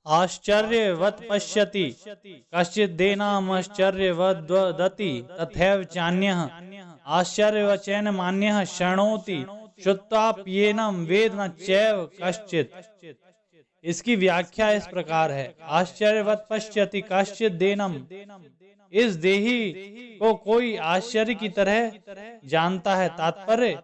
आश्चर्यवत् पश्यति कश्चिदेनामाश्चर्यवद्वदति तथैव चान्यः आश्चर्यवचेन मान्यः शृणोति श्रुत्वाप्येनं वेद न चैव कश्चित्। इसकी व्याख्या इस प्रकार है। आश्चर्यवत् पश्यति कश्चिदेनम, इस देही को कोई आश्चर्य की तरह जानता है। तात्पर्य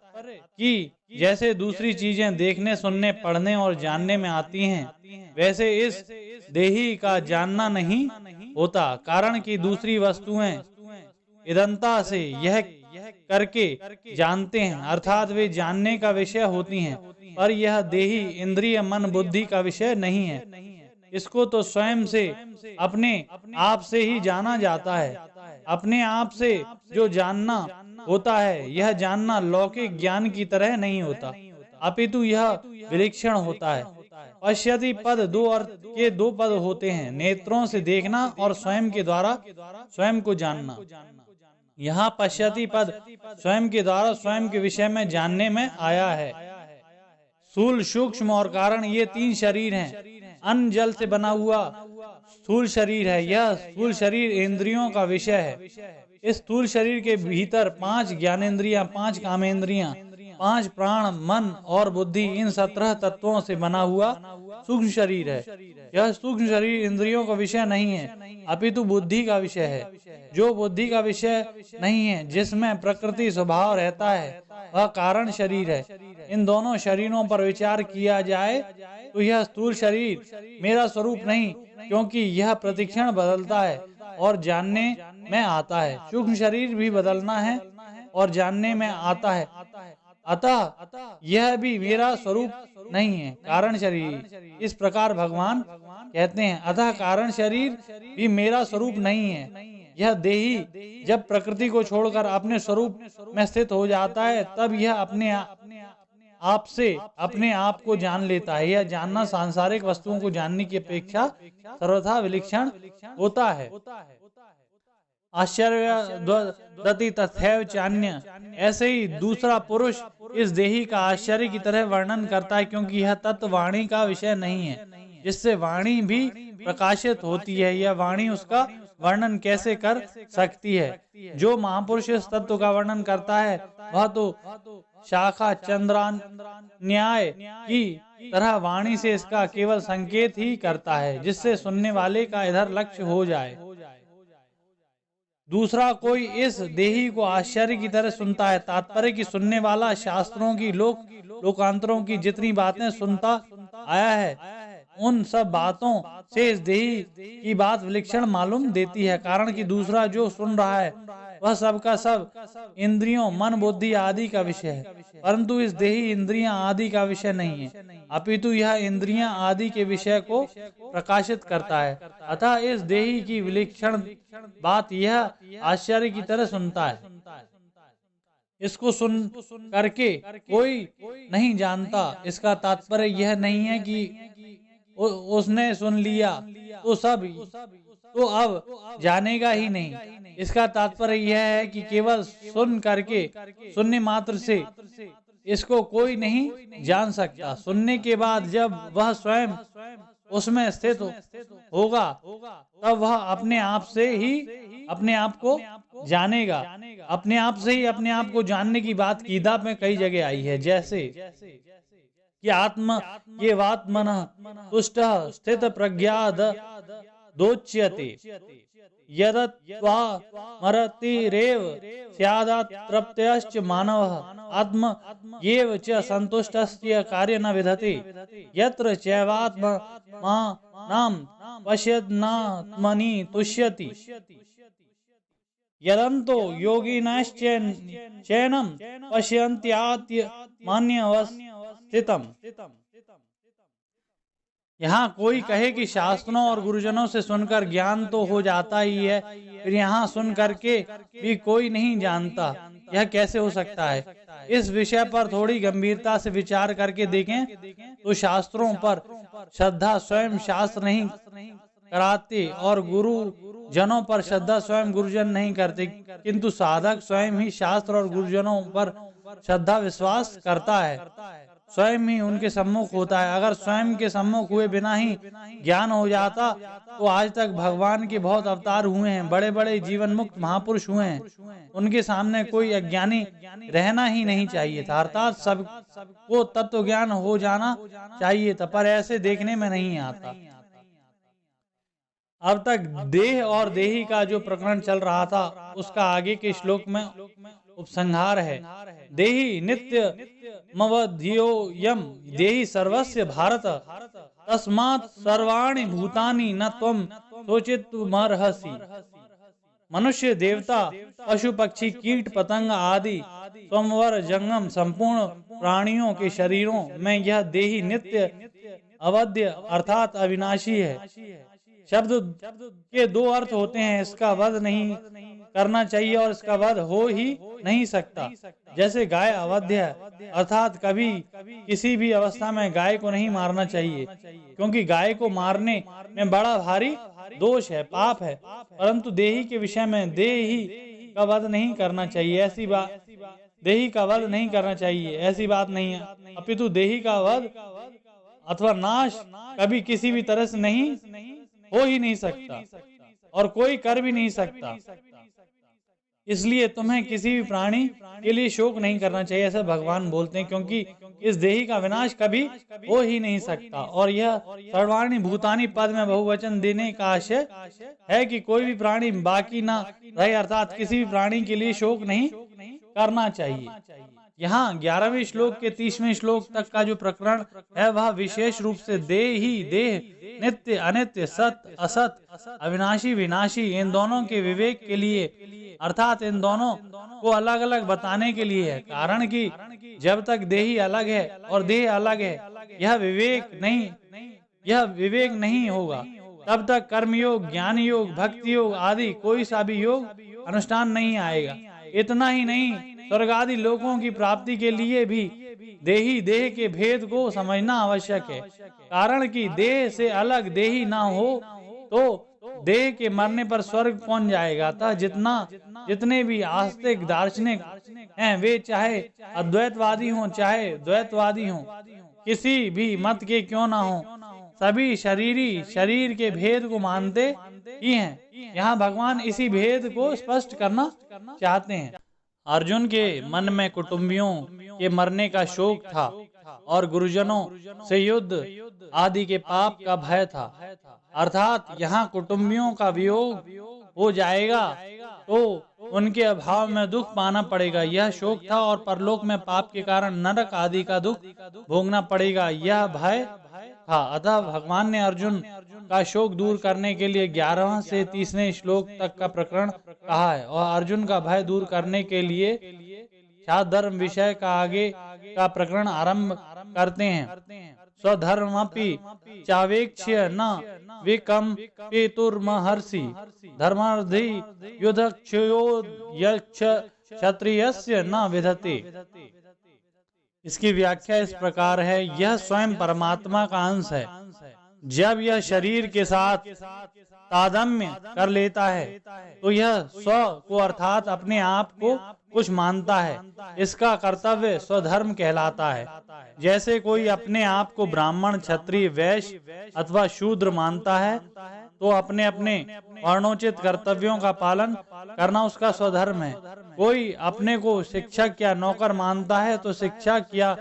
कि जैसे दूसरी चीजें देखने, सुनने, पढ़ने और जानने में आती हैं, वैसे इस देही का जानना नहीं होता। कारण कि दूसरी वस्तुएं इदंता से यह करके जानते हैं, अर्थात वे जानने का विषय होती हैं, पर यह देही इंद्रिय मन बुद्धि का विषय नहीं है। इसको तो स्वयं से अपने आप से ही जाना जाता है। अपने आप से जो जानना होता है, यह जानना लौकिक ज्ञान की तरह नहीं होता, अपितु यह विलक्षण होता है। पश्यति पद दो अर्थ के दो पद होते हैं, नेत्रों से देखना और स्वयं के द्वारा स्वयं को जानना। यहाँ पश्यति पद स्वयं के द्वारा स्वयं के विषय में जानने में आया है। स्थूल, सूक्ष्म और कारण, ये तीन शरीर हैं। अन्न जल से बना हुआ स्थूल शरीर है। यह स्थूल शरीर इंद्रियों का विषय है। इस स्थूल शरीर के भीतर 5 ज्ञानेंद्रियां, 5 कामेंद्रियां, 5 प्राण, मन और बुद्धि, इन 17 तत्वों से बना हुआ सूक्ष्म शरीर है। यह सूक्ष्म शरीर इंद्रियों का विषय नहीं है, अपितु बुद्धि का विषय है। जो बुद्धि का विषय नहीं है, जिसमें प्रकृति स्वभाव रहता है, वह कारण शरीर है। इन दोनों शरीरों पर विचार किया जाए तो यह स्थूल शरीर मेरा स्वरूप नहीं, क्योंकि यह प्रतिक्षण बदलता है और जानने में आता है। सूक्ष्म शरीर भी बदलना है और जानने में आता है, अतः यह भी मेरा स्वरूप नहीं है, कारण शरीर। इस प्रकार भगवान कहते हैं, अतः कारण शरीर भी मेरा स्वरूप नहीं है। यह देही जब प्रकृति को छोड़कर अपने स्वरूप में स्थित हो जाता है, तब यह अपने आप से अपने आप को जान लेता है। यह जानना सांसारिक वस्तुओं को जानने की अपेक्षा सर्वथा विलक्षण होता है। आश्चर्यवदति तथैव चान्य, ऐसे ही दूसरा पुरुष इस देही का आश्चर्य की तरह वर्णन करता है, क्योंकि यह तत्व वाणी का विषय नहीं है, जिससे वाणी भी प्रकाशित होती है। यह वाणी उसका वर्णन कैसे कर सकती है? जो महापुरुष इस तत्व का वर्णन करता है, वह तो शाखा चंद्रान्याय की तरह वाणी से इसका केवल संकेत ही करता है, जिससे सुनने वाले का इधर लक्ष्य हो जाए। दूसरा कोई इस देही को आश्चर्य की तरह सुनता है। तात्पर्य कि सुनने वाला शास्त्रों की, लोकांतरों की जितनी बातें सुनता आया है, उन सब बातों से इस देही की बात विलक्षण मालूम देती है। कारण कि दूसरा जो सुन रहा है, वह सब का सब इंद्रियों, मन, बुद्धि आदि का विषय है, परंतु इस देही इंद्रियां आदि का विषय नहीं है, अपितु यह इंद्रियां आदि के विषय को प्रकाशित करता है। अतः इस देही की विलक्षण बात यह आश्चर्य की तरह सुनता है। इसको सुन करके कोई नहीं जानता। इसका तात्पर्य यह नहीं है कि उसने सुन लिया तो अब जानेगा ही नहीं। इसका तात्पर्य यह है कि केवल सुन करके, सुनने मात्र से इसको कोई नहीं जान सकता। सुनने के बाद जब वह स्वयं उसमें स्थित होगा, तब वह अपने आप से ही अपने आप को जानेगा। अपने आप से ही अपने आप को जानने की बात गीता में कई जगह आई है, जैसे कि आत्म ये वात्मन तुष्ट स्थित प्रज्ञाद दोच्यते यदत्वा मरतिरेव स्यादातृप्तश्च मानवः आत्म येव च संतुष्टस्य कार्य न विधते यत्र चैवात्मनां पश्यन्नात्मनि तुष्यति यदन्तो योगिनश्चैनं पश्यन्त्यात्मन्यवस्थितम्। यहाँ कोई कहे कि शास्त्रों और गुरुजनों से सुनकर ज्ञान तो हो जाता ही है, फिर यहाँ सुन करके भी कोई नहीं जानता, यह कैसे हो सकता है? इस विषय पर थोड़ी गंभीरता से विचार करके देखें तो शास्त्रों पर श्रद्धा स्वयं शास्त्र नहीं कराते और गुरु जनों पर श्रद्धा स्वयं गुरुजन नहीं करते, किंतु साधक स्वयं ही शास्त्र और गुरुजनों पर श्रद्धा विश्वास करता है। स्वयं ही उनके सम्मुख होता है। अगर स्वयं के सम्मुख हुए बिना ही ज्ञान हो जाता तो आज तक भगवान के बहुत अवतार हुए हैं, बड़े बड़े जीवन मुक्त महापुरुष हुए हैं, उनके सामने कोई अज्ञानी रहना ही नहीं चाहिए था। अर्थात सबको तत्व ज्ञान हो जाना चाहिए था, पर ऐसे देखने में नहीं आता। अब तक देह और देही का जो प्रकरण चल रहा था उसका आगे के श्लोक में उपसंहार है। देही नित्य मवधियो यम देही सर्वस्य भारत तस्मात् सर्वाणि भूतानि न त्वं शोचितुमर्हसि। मनुष्य, देवता, पशु, पक्षी, कीट, पतंग आदि स्वमवर जंगम संपूर्ण प्राणियों के शरीरों में यह देही नित्य अवध्य अर्थात अविनाशी है। शब्द के दो अर्थ होते हैं, इसका वध नहीं करना चाहिए और इसका वध हो ही नहीं सकता। जैसे गाय अवध्य है, अर्थात कभी किसी भी अवस्था में गाय को नहीं मारना चाहिए, क्योंकि गाय को मारने में बड़ा भारी दोष है, पाप है। परंतु देही के विषय में देही का वध नहीं करना चाहिए, ऐसी बात देही का वध नहीं करना चाहिए ऐसी बात नहीं है, अपितु देही का वध अथवा नाश कभी किसी भी तरह से नहीं हो ही नहीं सकता और कोई कर भी नहीं सकता। इसलिए तुम्हें किसी भी प्राणी के लिए शोक नहीं करना चाहिए, ऐसा भगवान बोलते हैं, क्योंकि इस देही का विनाश कभी हो ही नहीं सकता। और यह सर्वाणि भूतानि पद में बहुवचन देने का आशय है कि कोई भी प्राणी बाकी ना रहे, अर्थात किसी भी प्राणी के लिए शोक नहीं करना चाहिए। यहाँ 11वें श्लोक के 30वें श्लोक तक का जो प्रकरण है वह विशेष रूप से देह, नित्य, अनित्य, सत्य, असत, अविनाशी, विनाशी, इन दोनों के विवेक के लिए, अर्थात इन दोनों को अलग अलग बताने के लिए है। कारण कि जब तक देही अलग है और देह अलग है, यह विवेक नहीं होगा, तब तक कर्मयोग, ज्ञान योग, भक्ति योग आदि कोई सा भी योग अनुष्ठान नहीं आएगा। इतना ही नहीं, स्वर्ग आदि लोकों की प्राप्ति के लिए भी देही देह के भेद को समझना आवश्यक है। कारण कि देह से अलग देही ना हो तो देह के मरने पर स्वर्ग कौन जाएगा। अतः जितने भी आस्तिक दार्शनिक हैं, वे चाहे अद्वैतवादी हों चाहे द्वैतवादी हों, किसी भी मत के क्यों ना हों, सभी शरीर के भेद को मानते ही हैं। यहाँ भगवान इसी भेद को स्पष्ट करना चाहते हैं। अर्जुन के मन में कुटुंबियों के मरने का शोक था और गुरुजनों से युद्ध आदि के पाप का भय था। अर्थात यहाँ कुटुंबियों का वियोग हो जाएगा तो उनके अभाव में दुख पाना पड़ेगा, यह शोक था। और परलोक में पाप के कारण नरक आदि का दुख भोगना पड़ेगा, यह भय था। अतः भगवान ने अर्जुन का शोक दूर करने के लिए 11वें से 30वें श्लोक तक का प्रकरण कहा है। और अर्जुन का भय दूर करने के लिए धर्म विषय का आगे का प्रकरण आरंभ करते हैं। स्वधर्मपि चावेक्ष्य न विकम पेतुर्महर्षि धर्मार्धि युद्धक्षयो यक्ष क्षत्रियस्य न विधते। इसकी व्याख्या इस प्रकार है, यह स्वयं परमात्मा का अंश है। जब यह शरीर के साथ तादात्म्य कर लेता है तो यह स्व को अर्थात अपने आप को कुछ मानता है। इसका कर्तव्य स्वधर्म कहलाता है। जैसे कोई अपने आप को ब्राह्मण, क्षत्रिय, वैश्य अथवा शूद्र मानता है तो अपने अपने वर्णोचित कर्तव्यों का पालन करना उसका स्वधर्म है। कोई अपने को शिक्षक या नौकर मानता है तो शिक्षक या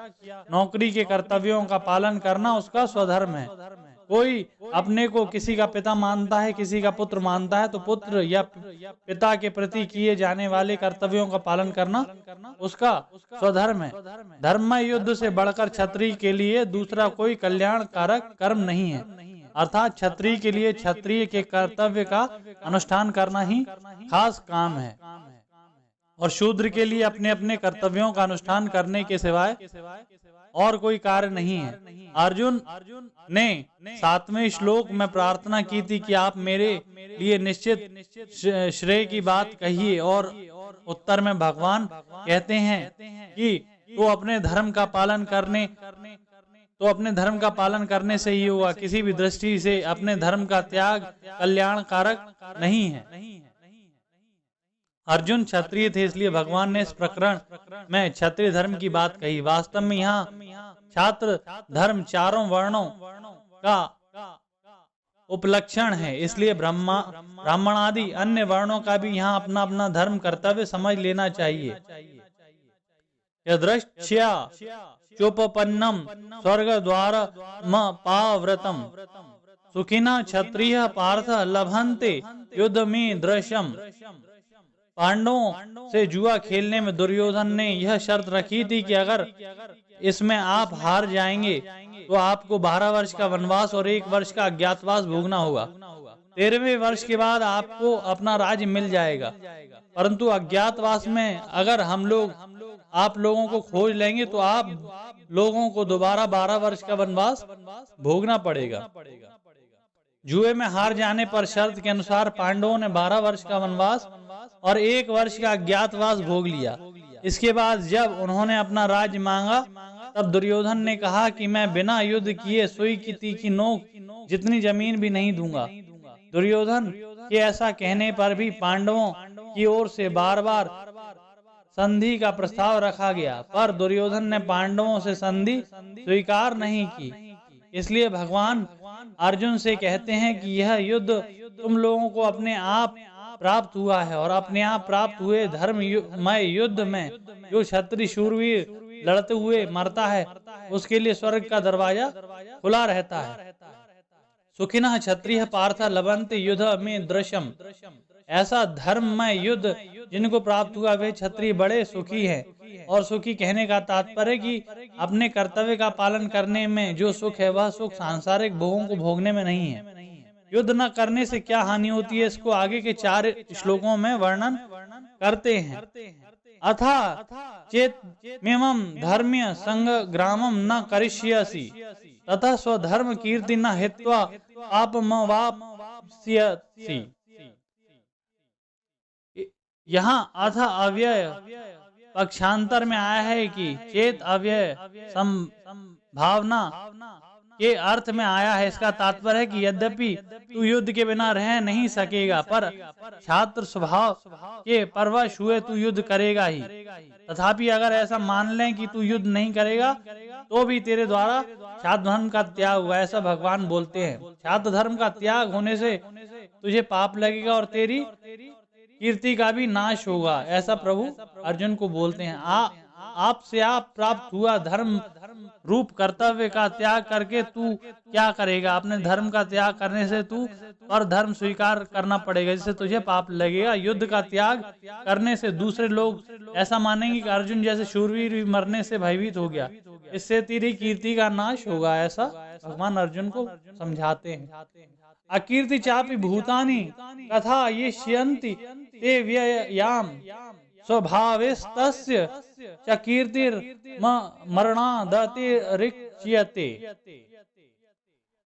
नौकरी के कर्तव्यों का पालन करना उसका स्वधर्म है। कोई अपने को किसी का पिता मानता है, किसी का पुत्र मानता है तो पुत्र या पिता के प्रति किए जाने वाले कर्तव्यों का पालन करना उसका स्वधर्म है। धर्म युद्ध से बढ़कर क्षत्रिय के लिए दूसरा कोई कल्याणकारक कर्म नहीं है। अर्थात क्षत्रिय के लिए क्षत्रिय के कर्तव्य का अनुष्ठान करना ही खास काम है और शूद्र के लिए अपने अपने कर्तव्यों का अनुष्ठान करने के सिवाय और कोई कार्य नहीं है। अर्जुन ने 7वें श्लोक में प्रार्थना की थी कि आप मेरे लिए निश्चित श्रेय की बात कहिए, और उत्तर में भगवान कहते हैं कि तो अपने धर्म का पालन करने से ही होगा। किसी भी दृष्टि से अपने धर्म का त्याग कल्याणकारक नहीं है। अर्जुन क्षत्रिय थे, इसलिए भगवान ने इस प्रकरण में क्षत्रिय धर्म की बात कही। वास्तव में यहाँ छात्र धर्म चारों वर्णों का उपलक्षण है, इसलिए ब्राह्मण आदि अन्य वर्णों का भी यहाँ अपना अपना धर्म कर्तव्य समझ लेना चाहिए। यदृच्छया चोपपन्नम स्वर्ग द्वार पाव्रतम सुखिना क्षत्रिय पार्थ लभन्ते युद्ध में दृश्यम। पांडवों से जुआ खेलने में दुर्योधन ने यह शर्त रखी थी कि अगर इसमें आप हार जाएंगे तो आपको 12 वर्ष का वनवास और 1 वर्ष का अज्ञातवास भोगना होगा। 13वें वर्ष के बाद आपको अपना राज्य मिल जाएगा, परंतु अज्ञातवास में अगर आप लोगों को खोज लेंगे तो आप लोगों को दोबारा 12 वर्ष का वनवास भोगना पड़ेगा। जुए में हार जाने पर शर्त के अनुसार पांडवों ने 12 वर्ष का वनवास और 1 वर्ष का अज्ञातवास भोग लिया। इसके बाद जब उन्होंने अपना राज्य मांगा तब दुर्योधन ने कहा कि मैं बिना युद्ध किए सुई की तीखी नोक जितनी जमीन भी नहीं दूंगा। दुर्योधन के ऐसा कहने पर भी पांडवों की ओर से बार बार संधि का प्रस्ताव रखा गया, पर दुर्योधन ने पांडवों से संधि स्वीकार नहीं की। इसलिए भगवान अर्जुन से कहते हैं कि यह युद्ध तुम लोगों को अपने आप प्राप्त हुआ है और अपने आप प्राप्त हुए धर्ममय युद्ध में जो क्षत्रिय शूरवीर लड़ते हुए मरता है उसके लिए स्वर्ग का दरवाजा खुला रहता है। सुखिनः क्षत्रिय पार्थ लभन्ते युद्ध में दृश्यम। ऐसा धर्ममय युद्ध जिनको प्राप्त हुआ वे क्षत्रिय बड़े सुखी हैं। और सुखी कहने का तात्पर्य कि अपने कर्तव्य का पालन करने में जो सुख है वह सुख सांसारिक भोगों को भोगने में नहीं है। युद्ध न करने से क्या हानि होती है इसको आगे के 4 श्लोकों में वर्णन करते हैं। अथा चेत मेमं धर्म्य संग्रामं न करिष्यसि तथा स्वधर्म कीर्ति न हित्वा पापमवाप्स्यसि। यहाँ अथ अव्यय पक्षांतर में आया है कि चेत अव्यय संभावना के अर्थ में आया है। इसका तात्पर्य है कि यद्यपि तू युद्ध के बिना रह नहीं सकेगा पर छात्र स्वभाव के परवश हुए तू युद्ध करेगा ही। तथापि अगर ऐसा मान लें कि तू युद्ध नहीं करेगा तो भी तेरे द्वारा छात्र धर्म का त्याग हुआ, ऐसा भगवान बोलते हैं। छात्र धर्म का त्याग होने से तुझे पाप लगेगा और तेरी कीर्ति का भी नाश होगा, ऐसा प्रभु अर्जुन को बोलते हैं। आपसे आप प्राप्त हुआ धर्म रूप कर्तव्य का त्याग करके तू क्या करेगा? अपने धर्म का त्याग करने से तू और धर्म स्वीकार करना पड़ेगा, जिससे तुझे पाप लगेगा। युद्ध का त्याग करने से दूसरे लोग ऐसा मानेंगे कि अर्जुन जैसे शूरवीर मरने से भयभीत हो गया, इससे तेरी कीर्ति का नाश होगा, ऐसा भगवान अर्जुन को समझाते हैं। अकीर्ति चापि भूतानि कथा ये श्यन्ति ते व्ययाम स्वभावेस्तस्य च कीर्तिर मरणादतिरिच्यते।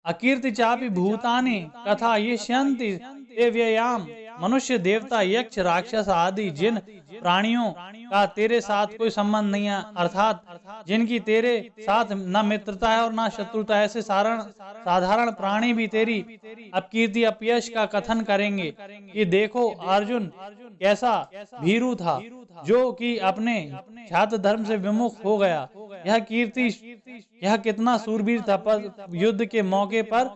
अकीर्ति चापि भूतानि कथा ये श्यन्ति ते व्ययाम। मनुष्य, देवता, यक्ष, राक्षस आदि जिन प्राणियों का तेरे साथ कोई संबंध नहीं है, अर्थात जिनकी तेरे साथ न मित्रता है और न शत्रुता है, ऐसे साधारण प्राणी भी तेरी अपकीर्ति अपयश का कथन करेंगे कि देखो अर्जुन कैसा भीरू था जो कि अपने छात्र धर्म से विमुख हो गया। यह कितना सूरवीर था, पर युद्ध के मौके पर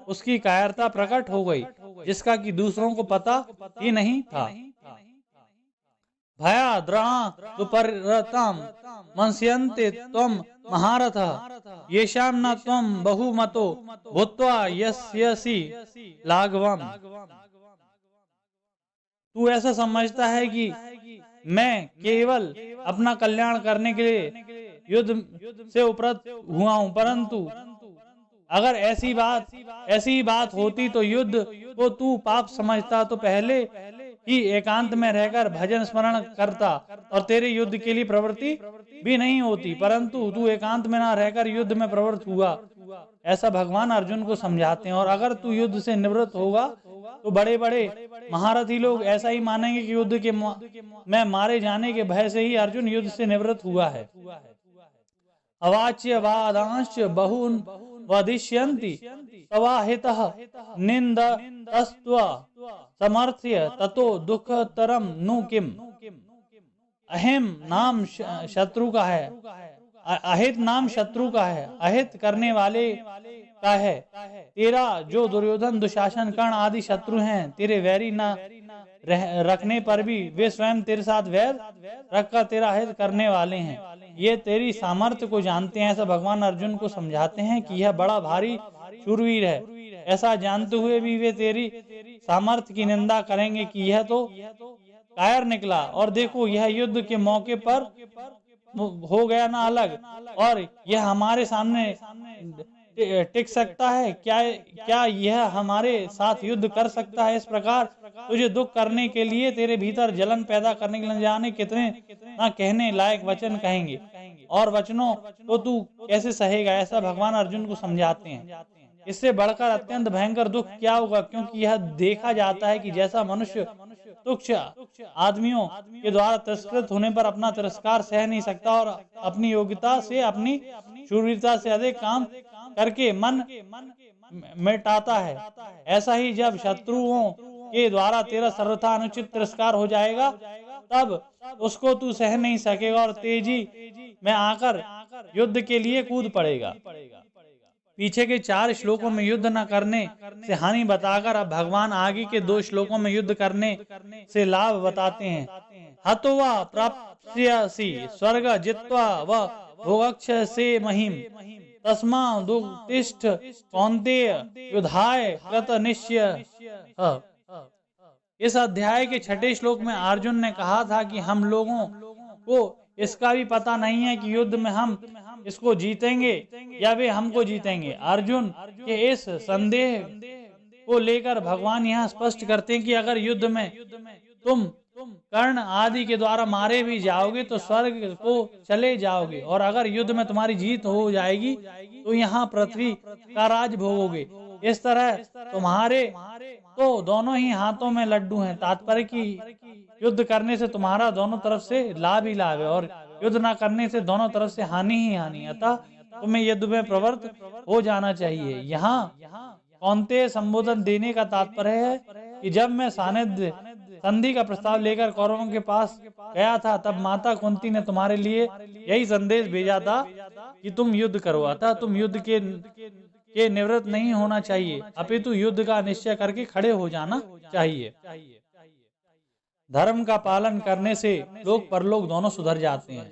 उसकी कायरता प्रकट हो गई, जिसका कि दूसरों को पता ही नहीं था। भया द्रोणादुपरताम मंस्यन्ते त्वं महारथः येषां न त्वं बहुमतो भूत्वा यस्यसि लाघवम्। तू ऐसा समझता है कि मैं केवल अपना कल्याण करने के लिए युद्ध से उपरत हुआ हूं, परंतु अगर ऐसी बात होती तो युद्ध को तू पाप समझता तो पहले ही एकांत में रहकर भजन स्मरण करता और तेरे युद्ध के लिए प्रवृत्ति भी नहीं होती, परंतु तू एकांत में ना रहकर युद्ध में प्रवृत्त हुआ, ऐसा भगवान अर्जुन को समझाते हैं। और अगर तू युद्ध से निवृत्त होगा तो बड़े बड़े महारथी लोग ऐसा ही मानेंगे कि युद्ध के में मारे जाने के भय से ही अर्जुन युद्ध से निवृत्त हुआ है। अवाच्य वादांश बहुन वदिष्यन्ति तवाहितः निंदस्तव समर्थ्य ततो दुःखतरम नु किम। अहम नाम शत्रु का है, अहित नाम शत्रु का है, अहित करने वाले का है। तेरा जो दुर्योधन, दुशासन, कर्ण आदि शत्रु हैं, तेरे वैरी न रखने पर भी वे स्वयं तेरे साथ वैर रखकर तेरा हित करने वाले हैं। ये तेरी सामर्थ्य को जानते हैं। ऐसा भगवान अर्जुन को समझाते हैं कि यह बड़ा भारी शूरवीर है। ऐसा जानते हुए भी वे तेरी सामर्थ्य की निंदा करेंगे कि यह तो कायर निकला, और देखो यह युद्ध के मौके पर हो गया ना अलग, और यह हमारे सामने टिक सकता है क्या? क्या यह हमारे साथ युद्ध कर सकता है? इस प्रकार तुझे दुख करने के लिए, तेरे भीतर जलन पैदा करने के लिए जाने कितने ना कहने लायक वचन कहेंगे, और वचनों को तू कैसे सहेगा? ऐसा भगवान अर्जुन को समझाते हैं। इससे बढ़कर अत्यंत भयंकर दुख क्या होगा, क्योंकि यह देखा जाता है कि जैसा मनुष्य तुच्छ आदमियों के द्वारा तिरस्कृत होने पर अपना तिरस्कार सह नहीं सकता और अपनी योग्यता से, अपनी शूरवीरता से अधिक काम करके मन मिटाता है, ऐसा ही जब शत्रुओं के द्वारा तेरा सर्वथा अनुचित तिरस्कार हो जाएगा, तब उसको तू सह नहीं सकेगा और तेजी में आकर युद्ध के लिए कूद पड़ेगा। पीछे के 4 श्लोकों में युद्ध न करने से हानि बताकर अब भगवान आगे के 2 श्लोकों में युद्ध करने से लाभ बताते हैं। हत्वा प्राप्स्यसि स्वर्ग जित्वा व भोगक्षसे महिम तस्मादुत्तिष्ठ कौन्तेय युद्धाय कृतनिश्चयः। इस अध्याय के 6ठे श्लोक में अर्जुन ने कहा था कि हम लोगों को इसका भी पता नहीं है कि युद्ध में हम इसको जीतेंगे या वे हमको जीतेंगे। अर्जुन के इस संदेह को लेकर भगवान यहाँ स्पष्ट करते हैं कि अगर युद्ध में तुम कर्ण आदि के द्वारा मारे भी जाओगे तो स्वर्ग को चले जाओगे, और अगर युद्ध में तुम्हारी जीत हो जाएगी तो यहाँ पृथ्वी का राज भोगोगे। इस तरह तुम्हारे तो दोनों ही हाथों में लड्डू हैं। तात्पर्य कि युद्ध करने से तुम्हारा दोनों तरफ से लाभ ही लाभ है, और युद्ध न करने से दोनों तरफ से हानि ही हानि है। अतः तुम्हें युद्ध में प्रवृत्त हो जाना चाहिए। यहाँ कौन्तेय संबोधन देने का तात्पर्य है कि जब मैं सानिध्य संधि का प्रस्ताव लेकर कौरवों के पास गया था, तब माता कुंती ने तुम्हारे लिए यही संदेश भेजा था कि तुम युद्ध करो। अतः तुम युद्ध के निवृत्त नहीं होना चाहिए, अपितु युद्ध का निश्चय करके खड़े हो जाना चाहिए। धर्म का पालन करने से लोक परलोक दोनों सुधर जाते हैं।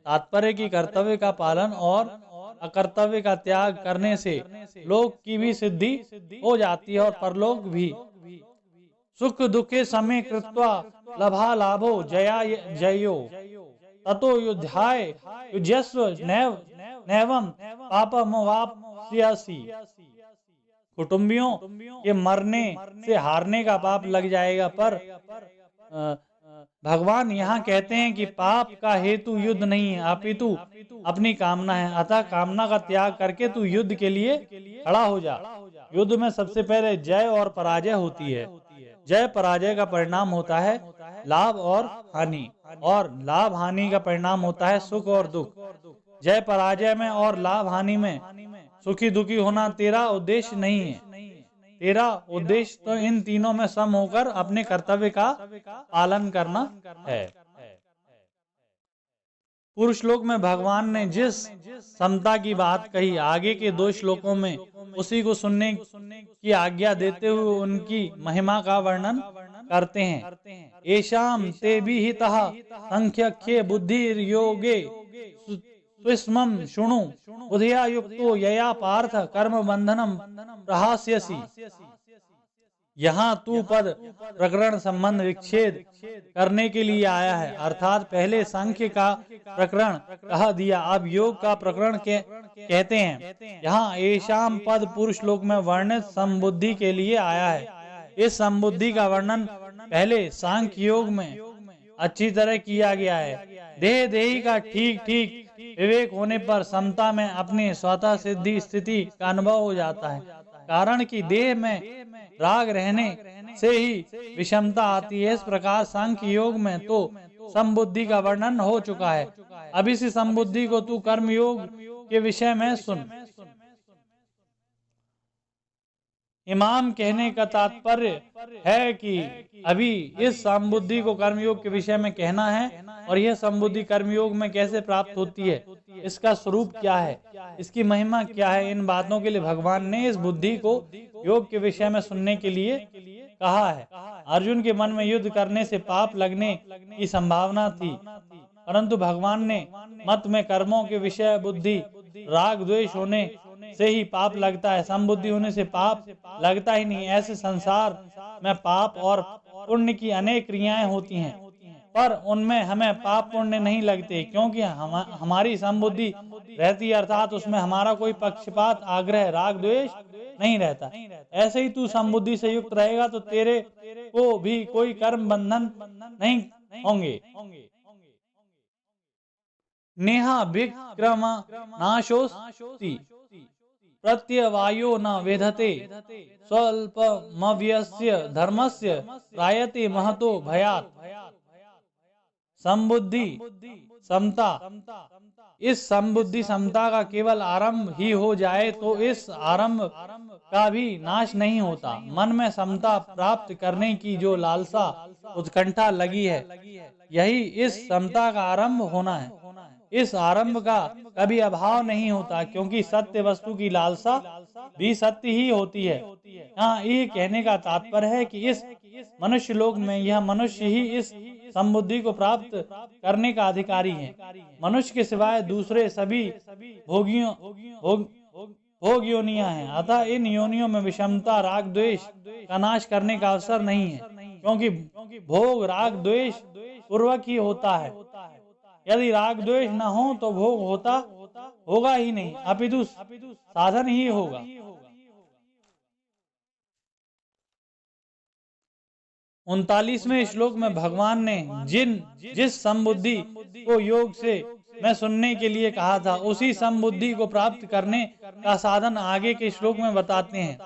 तात्पर्य की कर्तव्य का पालन और अकर्तव्य का त्याग करने से लोक की भी सिद्धि हो जाती है और परलोक भी। सुख दुखे समय कृत्वा लभा लाभो जया जयो ततो युद्धाय युज्यस्व नैवं पापमवाप्स्यसि। कुटुंबियों के मरने से हारने का पाप लग जाएगा, पर भगवान यहाँ कहते हैं कि पाप का हेतु युद्ध नहीं है, अपितु अपनी कामना है। अतः कामना का त्याग करके तू युद्ध के लिए खड़ा हो जा। युद्ध में सबसे पहले जय और पराजय होती है। जय पराजय का परिणाम होता है लाभ और हानि, और लाभ हानि का परिणाम होता है सुख और दुख। जय पराजय में और लाभ हानि में सुखी दुखी होना तेरा उद्देश्य नहीं है। तेरा उद्देश्य तो इन तीनों में सम होकर अपने कर्तव्य का पालन करना है। पूर्व श्लोक में भगवान ने जिस समता की बात कही, आगे के 2 श्लोकों में उसी को सुनने की आज्ञा देते हुए उनकी महिमा का वर्णन करते हैं। एषाम ते विहितः संख्यख्ये बुद्धिर्योगे सुस्मं शृणु बुद्धिया युक्तो यया पार्थ कर्म बंधनम प्रहास्यसि। यहाँ तू पद प्रकरण संबंध विच्छेद करने के लिए आया है, अर्थात पहले सांख्य का प्रकरण कह दिया, अब योग का प्रकरण कहते हैं। यहाँ एशाम पद पुरुष श्लोक में वर्णित समबुद्धि के लिए आया है। इस समबुद्धि का वर्णन पहले सांख्य योग में अच्छी तरह किया गया है। देह देही का ठीक ठीक विवेक होने पर समता में अपनी स्वतः सिद्धि स्थिति का अनुभव हो जाता है। कारण कि देह में राग रहने से ही विषमता आती है। इस प्रकार सांख्य योग में तो समबुद्धि का वर्णन हो चुका है। अब इसी समबुद्धि को तू कर्म योग के विषय में सुन। इमाम कहने का तात्पर्य है कि अभी इस समबुद्धि को कर्मयोग के विषय में कहना है, और यह समबुद्धि कर्मयोग में कैसे प्राप्त होती है, इसका स्वरूप क्या है, इसकी महिमा क्या है, इन बातों के लिए भगवान ने इस बुद्धि को योग के विषय में सुनने के लिए कहा है। अर्जुन के मन में युद्ध करने से पाप लगने की संभावना थी, परंतु भगवान ने मत में कर्मों के विषय बुद्धि राग द्वेष होने से ही पाप लगता है, समबुद्धि होने से पाप लगता ही नहीं। ऐसे संसार में पाप और पुण्य की अनेक क्रियाएं होती हैं, पर उनमें हमें पाप पुण्य नहीं लगते, क्योंकि हमारी समबुद्धि रहती है, अर्थात उसमें हमारा कोई पक्षपात आग्रह राग द्वेष नहीं रहता। ऐसे ही तू समबुद्धि से युक्त रहेगा तो तेरे को भी कोई कर्म बंधन नहीं होंगे। नेहा विक्रम नाशोस्ति प्रत्यवायो न वेधते स्वल्पमव्यस्य धर्मस्य त्रायते महतो भयात्। समबुद्धि समता, इस समबुद्धि समता का केवल आरंभ ही हो जाए तो इस आरंभ का भी नाश नहीं होता। मन में समता प्राप्त करने की जो लालसा उत्कंठा लगी है, यही इस समता का आरंभ होना है। इस आरंभ का कभी अभाव नहीं होता, क्योंकि सत्य वस्तु की लालसा भी सत्य ही होती है। हाँ, ये कहने का तात्पर्य है कि इस मनुष्य लोक में यह मनुष्य ही इस समबुद्धि को प्राप्त करने का अधिकारी है। मनुष्य के सिवाय दूसरे सभी भोग योनियां हैं, अतः इन योनियों में विषमता राग द्वेष का नाश करने का अवसर नहीं है, क्योंकि भोग राग द्वेष पूर्वक ही होता है। यदि राग द्वेष न हो तो भोग होगा ही नहीं, अपितु साधन ही होगा। 39वें श्लोक में भगवान ने जिस समबुद्धि को योग से मैं सुनने के लिए कहा था, उसी समबुद्धि को प्राप्त करने का साधन आगे के श्लोक में बताते हैं।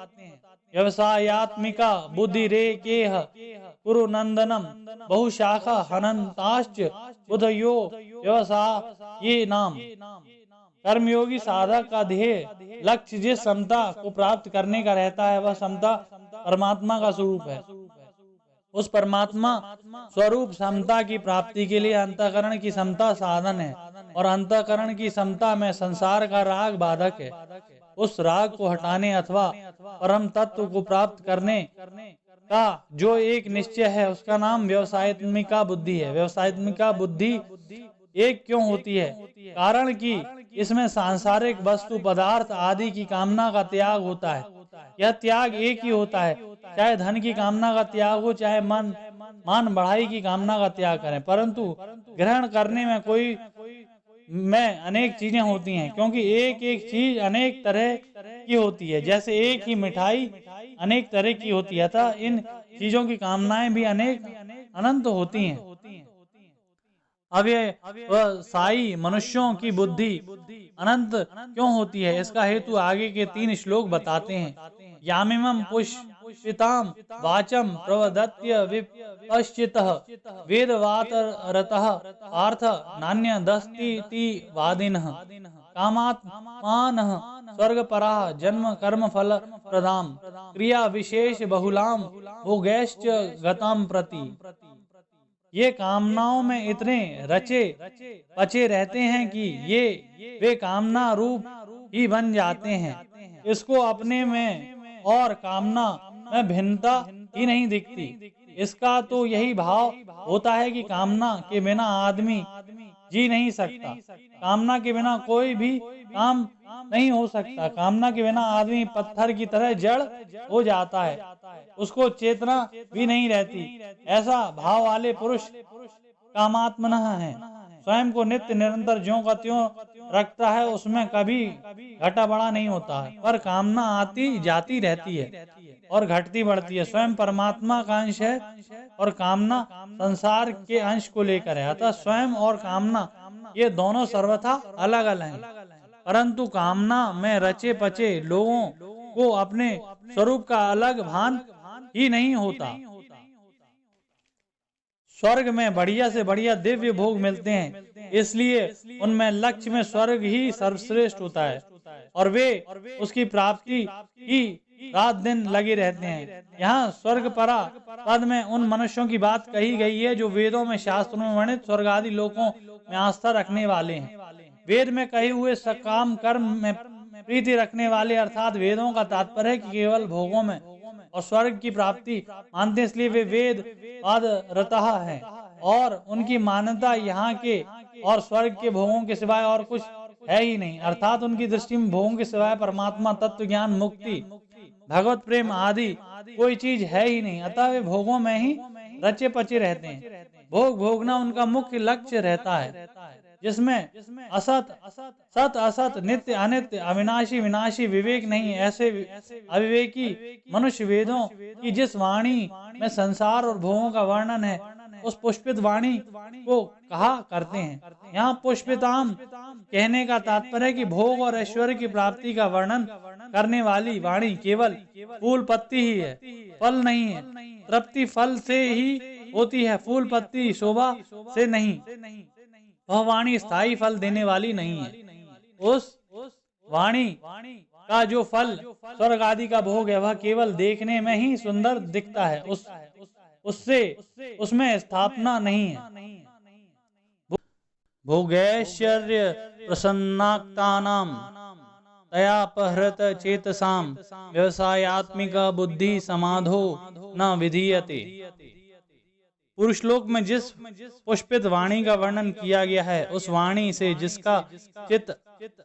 व्यवसायात्मिका बुद्धि रे केह कुरु नंदनम बहुशाखा हनंताश्च बुधयो व्यवसाय ये नाम। कर्मयोगी साधक का ध्येय लक्ष्य जिस समता को प्राप्त करने का रहता है, वह समता परमात्मा का स्वरूप है। उस परमात्मा स्वरूप समता की प्राप्ति के लिए अंतःकरण की समता साधन है, और अंतःकरण की समता में संसार का राग बाधक है। उस राग को हटाने अथवा परम तत्व को प्राप्त करने का जो एक निश्चय है, उसका नाम व्यवसायत्मिका बुद्धि है। व्यवसायत्मिका बुद्धि एक क्यों होती है? कारण कि इसमें सांसारिक वस्तु पदार्थ आदि की कामना का त्याग होता है। यह त्याग एक ही होता है, चाहे धन की कामना का त्याग हो, चाहे मान बढ़ाई की कामना का त्याग करें, परंतु ग्रहण करने में अनेक चीजें होती हैं, क्योंकि एक एक चीज अनेक तरह की होती है। जैसे एक ही मिठाई अनेक तरह की होती है, अतः इन चीजों की कामनाएं भी अनंत होती हैं। अब ये साई मनुष्यों की बुद्धि अनंत क्यों होती है, इसका हेतु आगे के 3 श्लोक बताते हैं। यामिमं पुष्पिताम वाचम प्रवदत्य विपश्चितः वेदवातरतः पार्थ नान्यदस्तीति वादिनः कामात्मानः स्वर्गपराः जन्म कर्म फल प्रदाम क्रिया विशेष बहुलाम भोगैश्च गताम प्रति। ये कामनाओं में इतने रचे पचे रहते हैं कि ये वे कामना रूप ही बन जाते हैं। इसको अपने में और कामना में भिन्नता ही नहीं दिखती। इसका तो यही भाव होता है कि कामना के बिना आदमी जी नहीं सकता, कामना के बिना कोई भी काम नहीं हो सकता। कामना के बिना आदमी पत्थर की तरह जड़ हो जाता है, उसको चेतना भी नहीं रहती। ऐसा भाव वाले पुरुष कामात्मनः हैं। स्वयं को नित्य निरंतर ज्यों का त्यों रखता है, उसमें कभी घटा बड़ा नहीं होता है, पर कामना आती जाती रहती है और घटती बढ़ती है। स्वयं परमात्मा का अंश है और कामना संसार के अंश को लेकर है। अतः स्वयं और कामना ये दोनों सर्वथा अलग अलग हैं, परंतु कामना में रचे पचे लोगों को अपने स्वरूप का अलग भान ही नहीं होता। स्वर्ग में बढ़िया से बढ़िया दिव्य भोग मिलते हैं, इसलिए उनमें लक्ष्य में स्वर्ग ही सर्वश्रेष्ठ होता है और वे उसकी प्राप्ति रात दिन लगे रहते हैं। यहाँ स्वर्ग परा पद में उन मनुष्यों की बात कही गई है जो वेदों में शास्त्रों में वर्णित स्वर्ग आदि लोकों में आस्था रखने वाले हैं। वेद में कहे हुए सकाम कर्म में प्रीति रखने वाले अर्थात वेदों का तात्पर्य है कि केवल भोगों में और स्वर्ग की प्राप्ति मानते हैं, इसलिए वे वेद वाद रतः हैं और उनकी मान्यता यहाँ के और स्वर्ग के भोगों के सिवाय और कुछ है ही नहीं। अर्थात उनकी दृष्टि में भोगों के सिवाय परमात्मा तत्व ज्ञान मुक्ति भगवत प्रेम आदि कोई चीज है ही नहीं। अतः वे भोगों में ही रचे पचे रहते हैं। भोग भोगना उनका मुख्य लक्ष्य रहता है, जिसमें असत सत असत नित्य अनित्य अविनाशी विनाशी विवेक नहीं। ऐसे अविवेकी मनुष्य वेदों की जिस वाणी में संसार और भोगों का वर्णन है उस पुष्पित वाणी को कहा करते हैं। यहाँ पुष्पिताम कहने का तात्पर्य है कि भोग और ऐश्वर्य की प्राप्ति का वर्णन करने वाली वाणी केवल फूल पत्ती ही है, फल नहीं है। तृप्ति फल से ही होती है, फूल पत्ती शोभा से नहीं। वह वाणी स्थायी फल देने वाली नहीं है। उस वाणी का जो फल स्वर्ग आदि का भोग है वह केवल देखने में ही सुंदर दिखता है, उसमें स्थापना नहीं है। भोगैश्वर्य प्रसन्नाक्तानां तयापहृत चेतसाम व्यवसायात्मिक बुद्धि समाधो न विधीयते। पुरुष लोक में जिस पुष्पित वाणी का वर्णन किया गया है उस वाणी से जिसका चित्त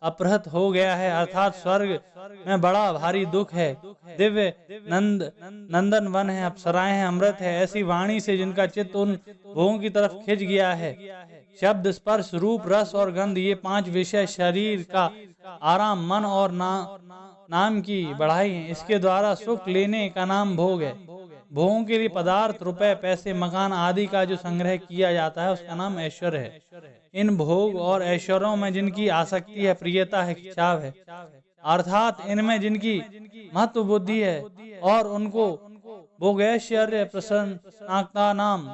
अपहृत हो गया है अर्थात स्वर्ग में बड़ा भारी दुख है, दिव्य नंदन वन है, अप्सराएं हैं, अमृत है, ऐसी वाणी से जिनका चित्त उन भोगों की तरफ खिंच गया है। शब्द स्पर्श रूप रस और गंध ये 5 विषय शरीर का आराम मन और नाम की बढ़ाई है। इसके द्वारा सुख लेने का नाम भोग है। भोगों के लिए पदार्थ रुपए पैसे मकान आदि का जो संग्रह किया जाता है उसका नाम ऐश्वर्य है। इन भोग और ऐश्वर्यों में जिनकी आसक्ति है, प्रियता है, खिंचाव है अर्थात इनमें जिनकी महत्व बुद्धि है और उनको भोगैश्वर्य प्रसन्नाक्ता नाम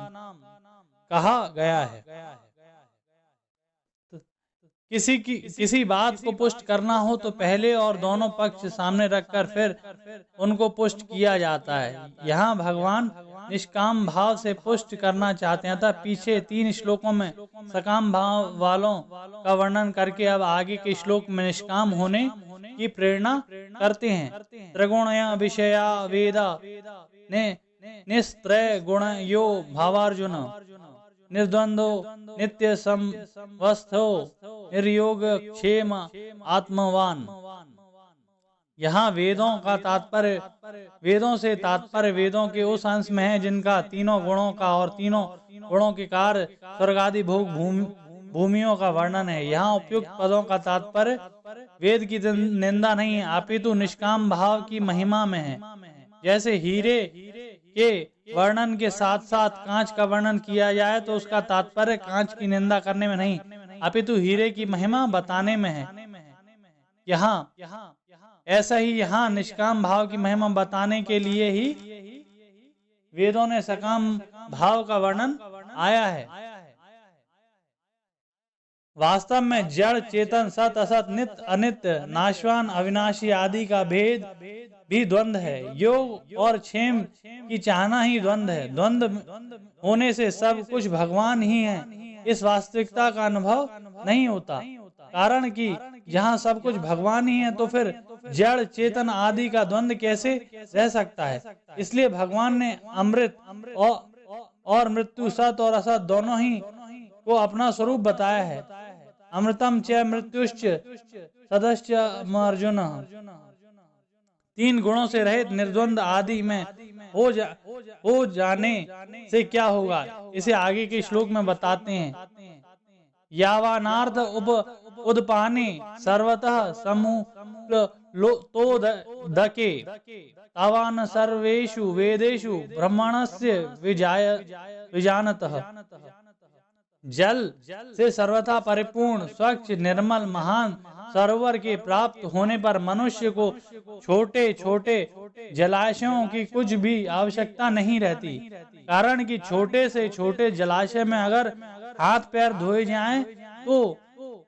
कहा गया है। किसी बात को पुष्ट करना हो तो पहले और दोनों पक्ष सामने रखकर फिर उनको पुष्ट किया जाता है। यहाँ भगवान निष्काम भाव से पुष्ट करना चाहते हैं। अतः पीछे 3 श्लोकों में सकाम भाव वालों का वर्णन करके अब आगे के श्लोक में निष्काम होने की प्रेरणा करते हैं। त्रिगुणया विषया वेदा ने निस्त्रय गुण यो भावार्जुन निर्द्वंदो नित्य समवस्थो निर्योग क्षेम आत्मवान। यहाँ वेदों का तात्पर्य वेदों से तात्पर्य वेदों के उस अंश में है जिनका तीनों गुणों का और तीनों गुणों के कार्य स्वर्ग आदि भोग भूमियों का वर्णन है। यहाँ उपयुक्त पदों का तात्पर्य वेद की निंदा नहीं है अपितु निष्काम भाव की महिमा में है। जैसे हीरे के वर्णन के साथ साथ कांच का वर्णन किया जाए तो उसका तात्पर्य कांच की निंदा करने में नहीं अपितु हीरे की महिमा बताने में है। यहाँ ऐसा ही यहाँ निष्काम भाव की महिमा बताने के लिए ही वेदों ने सकाम भाव का वर्णन आया है। वास्तव में जड़ चेतन सत असत नित्य अनित्य नाशवान अविनाशी आदि का भेद भी द्वंद्व है। योग और क्षेम की चाहना ही द्वंद्व है। द्वंद्व होने से सब कुछ भगवान ही है इस वास्तविकता का अनुभव नहीं होता। कारण कि जहाँ सब कुछ भगवान ही है तो फिर जड़ चेतन आदि का द्वंद्व कैसे रह सकता है। इसलिए भगवान ने अमृत और मृत्यु सत और असत दोनों ही को अपना स्वरूप बताया है। अमृतम च मृत्युश्च सदश्च अर्जुन। 3 गुणों से रहित निर्द्वंद आदि में हो जाने से क्या होगा इसे आगे के श्लोक में बताते हैं। यावानार्थ उदपाने सर्वतः समूह दके तावान सर्वेषु वेदेषु ब्रह्मणस्य विजानतः। जल से सर्वथा परिपूर्ण स्वच्छ निर्मल महान सरोवर के प्राप्त होने पर मनुष्य को छोटे छोटे जलाशयों की कुछ भी आवश्यकता नहीं रहती। कारण कि छोटे से छोटे जलाशय में अगर हाथ पैर धोए जाएं तो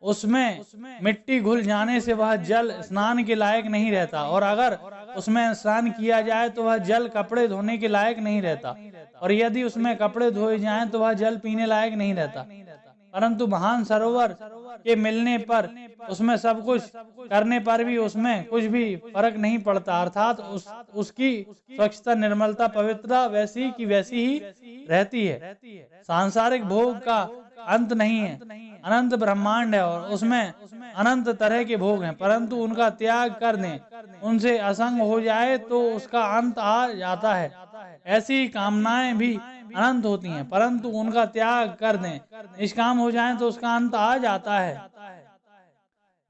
उसमें मिट्टी घुल जाने से वह जल स्नान के लायक नहीं रहता और अगर उसमें स्नान किया जाए तो वह जल कपड़े धोने के लायक नहीं रहता, और यदि उसमें कपड़े धोए जाएं तो वह जल पीने लायक नहीं रहता। परंतु महान सरोवर के मिलने पर उसमें सब कुछ करने पर भी उसमें कुछ भी फर्क नहीं पड़ता, अर्थात उसकी स्वच्छता, निर्मलता, पवित्रता वैसी की वैसी ही रहती है। सांसारिक भोग का अंत नहीं है, अनंत ब्रह्मांड है और उसमें अनंत तरह के भोग हैं, परंतु उनका त्याग कर दें, उनसे असंग हो जाए तो उसका अंत आ जाता है। ऐसी कामनाएं भी अनंत होती हैं, परंतु उनका त्याग कर दें, निष्काम हो जाएं तो उसका अंत आ जाता है।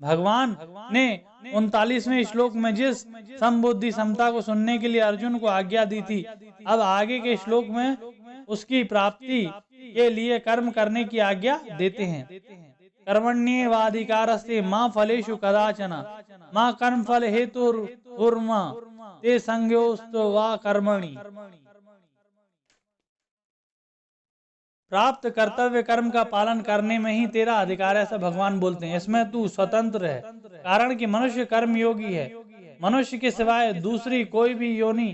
भगवान ने 39वें श्लोक में जिस समबुद्धि समता को सुनने के लिए अर्जुन को आज्ञा दी थी, अब आगे के श्लोक में उसकी प्राप्ति के लिए कर्म करने की आज्ञा देते हैं। कर्मण्येवाधिकारस्ते मां फलेषु कदाचन मां कर्म फल हेतुर्मा ते संज्ञोस्तु वा कर्मणि। प्राप्त कर्तव्य कर्म का पालन करने में ही तेरा अधिकार है, ऐसा भगवान बोलते हैं। इसमें तू स्वतंत्र है, कारण कि मनुष्य कर्म योगी है। मनुष्य के सिवाय दूसरी कोई भी योनि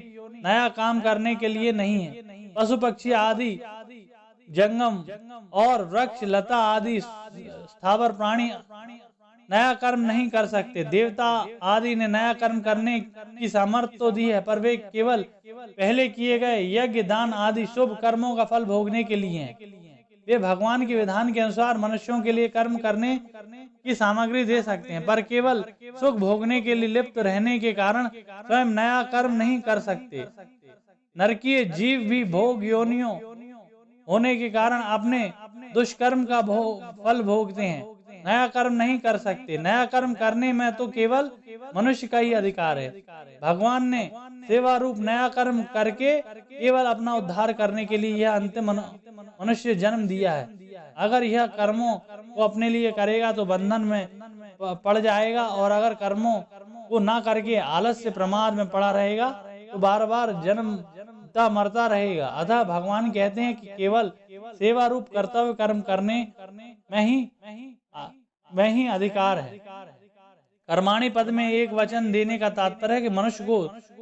नया काम करने के लिए नहीं है। पशु पक्षी आदि, जंगम और वृक्ष लता आदि स्थावर प्राणी नया कर्म नहीं कर सकते। देवता आदि ने नया कर्म करने की सामर्थ्य तो दी है, पर वे केवल पहले किए गए यज्ञ, दान आदि शुभ कर्मों का फल भोगने के लिए हैं। वे भगवान के विधान के अनुसार मनुष्यों के लिए कर्म करने की सामग्री दे सकते हैं, पर केवल सुख भोगने के लिए लिप्त रहने के कारण स्वयं नया कर्म नहीं कर सकते। नरकीय जीव भी भोग योनियों होने के कारण अपने दुष्कर्म का फल भोगते हैं, नया कर्म नहीं कर सकते। नया कर्म करने में तो केवल मनुष्य का ही अधिकार है। भगवान ने सेवा रूप नया कर्म करके केवल अपना उद्धार करने के लिए यह अंतिम मनुष्य जन्म दिया है। अगर यह कर्मों को अपने लिए करेगा तो बंधन में पड़ जाएगा, और अगर कर्मों को ना करके आलस्य प्रमाद में पड़ा रहेगा तो बार बार जन्मता मरता रहेगा। अतः भगवान कहते हैं कि केवल सेवा रूप कर्तव्य कर्म करने में ही अधिकार है। कर्माणि पद में एक वचन देने का तात्पर्य है कि मनुष्य को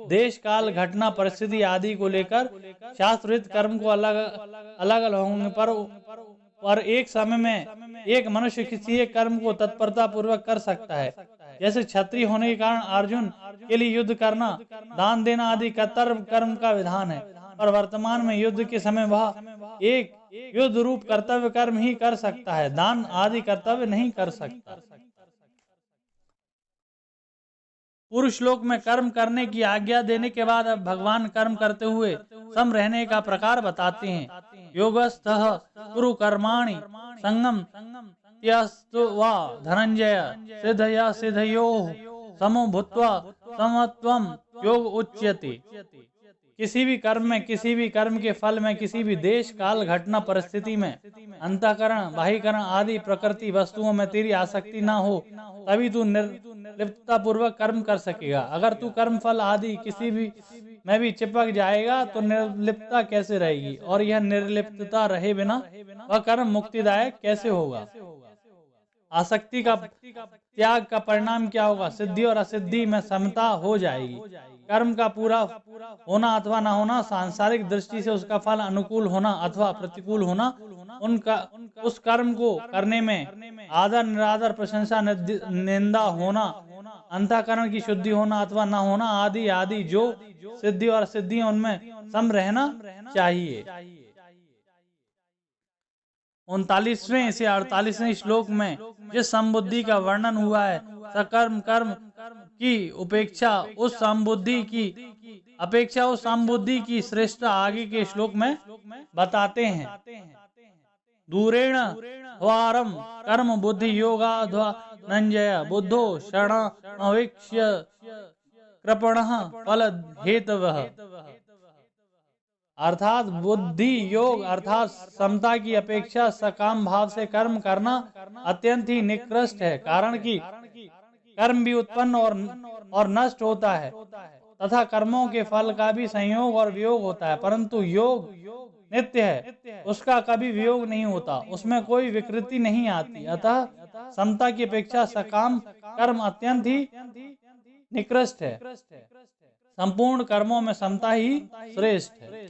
देश, काल, घटना, परिस्थिति आदि को लेकर शास्त्रोक्त कर्म को अलग होने पर एक समय में एक मनुष्य किसी एक कर्म को तत्परता पूर्वक कर सकता है। जैसे क्षत्रिय होने के कारण अर्जुन के लिए युद्ध करना, दान देना आदि कर्तव्य कर्म का विधान है, पर वर्तमान में युद्ध के समय वह एक युद्ध रूप कर्तव्य कर्म ही कर सकता है, दान आदि कर्तव्य नहीं कर सकता। पूर्व श्लोक में कर्म करने की आज्ञा देने के बाद अब भगवान कर्म करते हुए सम रहने का प्रकार बताते हैं। योगस्थः कुरु कर्माणि संगम त्यस्तु वा धनंजय सिद्धया सिद्धयोः समो भूत्वा समत्वम योग उच्यते। किसी भी कर्म में, किसी भी कर्म के फल में, किसी भी देश, काल, घटना, परिस्थिति में अंतःकरण, बाह्यकरण आदि प्रकृति वस्तुओं में तेरी आसक्ति ना हो, तभी तू निर्लिप्तता पूर्वक कर्म कर सकेगा। अगर तू कर्म फल आदि किसी भी में भी चिपक जाएगा तो निर्लिप्तता कैसे रहेगी, और यह निर्लिप्तता रहे बिना वह कर्म मुक्तिदायक कैसे होगा। आसक्ति का त्याग का परिणाम क्या होगा? सिद्धि और असिद्धि में समता हो जाएगी। कर्म का पूरा होना अथवा न होना, सांसारिक दृष्टि से उसका फल अनुकूल होना अथवा प्रतिकूल होना, उस कर्म को करने में आदर, निरादर, प्रशंसा, निंदा होना, अंतःकरण की शुद्धि होना अथवा न होना आदि आदि जो सिद्धि और असिद्धि उनमें सम रहना चाहिए। 39वें से 48वें श्लोक में जिस समबुद्धि का वर्णन हुआ है, सकर्म कर्म की उपेक्षा उस समबुद्धि की श्रेष्ठता आगे के श्लोक में बताते हैं। दूरेण ह्वारम कर्म बुद्धि योगाध्वा नंजय बुद्धो शरणमवीक्ष्य कृपणः फल हेतवः। अर्थात बुद्धि योग अर्थात समता की अपेक्षा सकाम भाव से कर्म करना अत्यंत ही निकृष्ट है, कारण कि कर्म भी उत्पन्न और नष्ट होता है तथा कर्मों के फल का भी संयोग और वियोग होता है, परंतु योग नित्य है, उसका कभी वियोग नहीं होता, उसमें कोई विकृति नहीं आती। अतः समता की अपेक्षा सकाम कर्म अत्यंत ही निकृष्ट है। संपूर्ण कर्मों में समता ही श्रेष्ठ है।